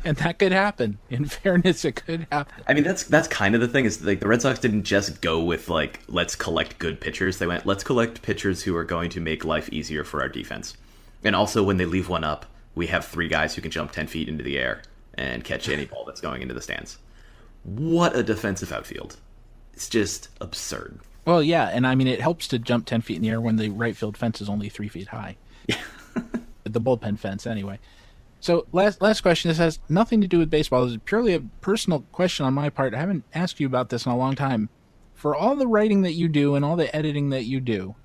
And that could happen. In fairness, it could happen. I mean, that's kind of the thing, is like the Red Sox didn't just go with like, let's collect good pitchers. They went, let's collect pitchers who are going to make life easier for our defense. And also, when they leave one up, we have 3 guys who can jump 10 feet into the air and catch any ball that's going into the stands. What a defensive outfield. It's just absurd. Well, yeah, and I mean, it helps to jump 10 feet in the air when the right field fence is only 3 feet high. Yeah. The bullpen fence, anyway. So, last question. This has nothing to do with baseball. This is purely a personal question on my part. I haven't asked you about this in a long time. For all the writing that you do and all the editing that you do,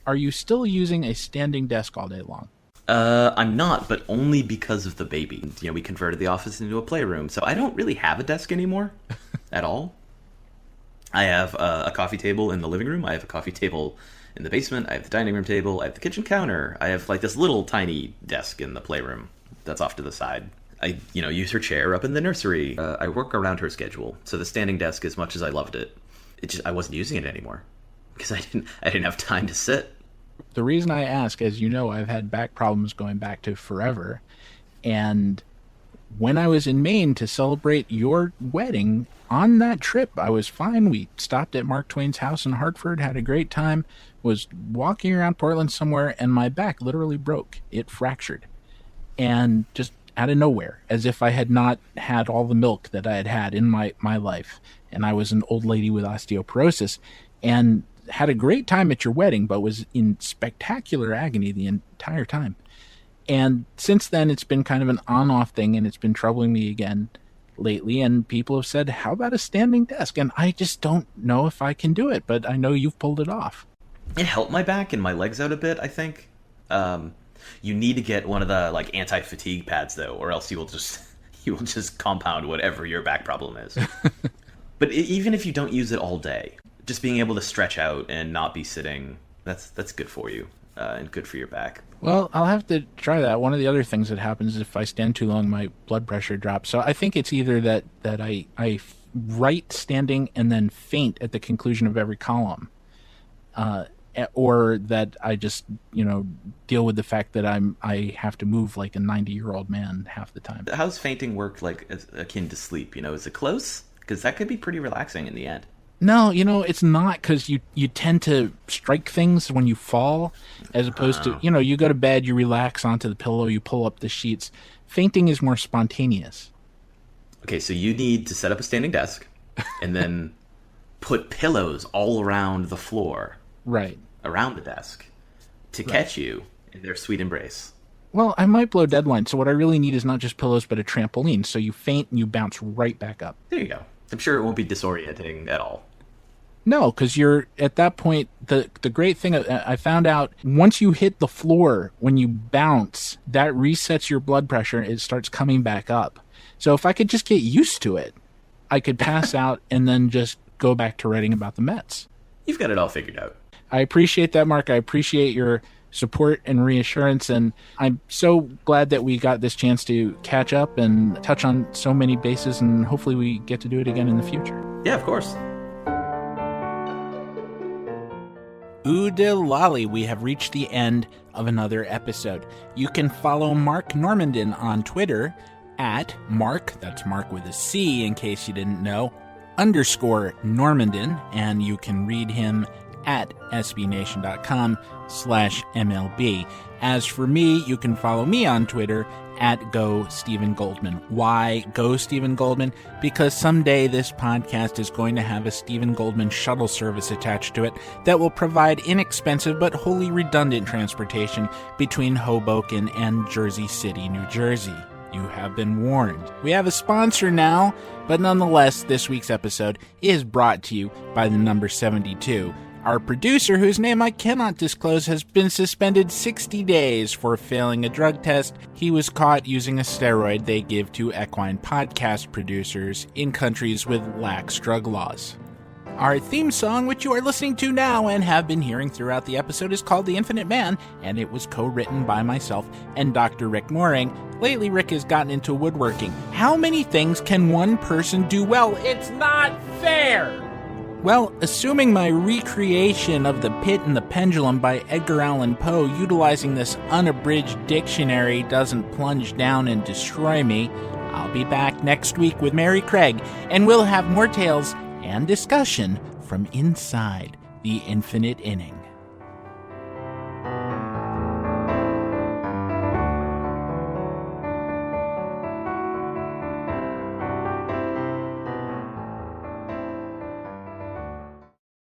are you still using a standing desk all day long? I'm not, but only because of the baby. You know, we converted the office into a playroom, so I don't really have a desk anymore at all. I have a coffee table in the living room. I have a coffee table in the basement. I have the dining room table. I have the kitchen counter. I have like this little tiny desk in the playroom that's off to the side. I, use her chair up in the nursery. I work around her schedule. So the standing desk, as much as I loved it, I wasn't using it anymore because I didn't have time to sit. The reason I ask, as you know, I've had back problems going back to forever. And when I was in Maine to celebrate your wedding, on that trip, I was fine. We stopped at Mark Twain's house in Hartford, had a great time, was walking around Portland somewhere, and my back literally broke. It fractured. And just out of nowhere, as if I had not had all the milk that I had had in my life. And I was an old lady with osteoporosis. And had a great time at your wedding, but was in spectacular agony the entire time. And since then, it's been kind of an on-off thing, and it's been troubling me again lately. And people have said, how about a standing desk? And I just don't know if I can do it, but I know you've pulled it off. It helped my back and my legs out a bit, I think. You need to get one of the like anti-fatigue pads, though, or else you will just compound whatever your back problem is. But even if you don't use it all day, just being able to stretch out and not be sitting, that's good for you and good for your back. Well, I'll have to try that. One of the other things that happens is if I stand too long, my blood pressure drops. So I think it's either that I write standing and then faint at the conclusion of every column, or that I just, deal with the fact that I have to move like a 90-year-old man half the time. How's fainting work like akin to sleep? Is it close? Because that could be pretty relaxing in the end. No, it's not, because you tend to strike things when you fall, as opposed to, you go to bed, you relax onto the pillow, you pull up the sheets. Fainting is more spontaneous. Okay, so you need to set up a standing desk and then put pillows all around the floor. Right. Around the desk to catch you in their sweet embrace. Well, I might blow deadline, so what I really need is not just pillows, but a trampoline, so you faint and you bounce right back up. There you go. I'm sure it won't be disorienting at all. No, because you're at that point, the great thing I found out, once you hit the floor, when you bounce, that resets your blood pressure and it starts coming back up. So if I could just get used to it, I could pass out and then just go back to writing about the Mets. You've got it all figured out. I appreciate that, Mark. I appreciate your support and reassurance, and I'm so glad that we got this chance to catch up and touch on so many bases, and hopefully we get to do it again in the future. Yeah, of course. Oodalali, we have reached the end of another episode. You can follow Marc Normandin on Twitter at Mark, that's Mark with a C in case you didn't know, _Normandin, and you can read him at sbnation.com/MLB. As for me, you can follow me on Twitter at Go Stephen Goldman. Why Go Stephen Goldman? Because someday this podcast is going to have a Stephen Goldman shuttle service attached to it that will provide inexpensive but wholly redundant transportation between Hoboken and Jersey City, New Jersey. You have been warned. We have a sponsor now, but nonetheless, this week's episode is brought to you by the number 72. Our producer, whose name I cannot disclose, has been suspended 60 days for failing a drug test. He was caught using a steroid they give to equine podcast producers in countries with lax drug laws. Our theme song, which you are listening to now and have been hearing throughout the episode, is called The Infinite Man, and it was co-written by myself and Dr. Rick Moring. Lately, Rick has gotten into woodworking. How many things can one person do well? It's not fair! Well, assuming my recreation of The Pit and the Pendulum by Edgar Allan Poe utilizing this unabridged dictionary doesn't plunge down and destroy me, I'll be back next week with Mary Craig, and we'll have more tales and discussion from inside the infinite inning.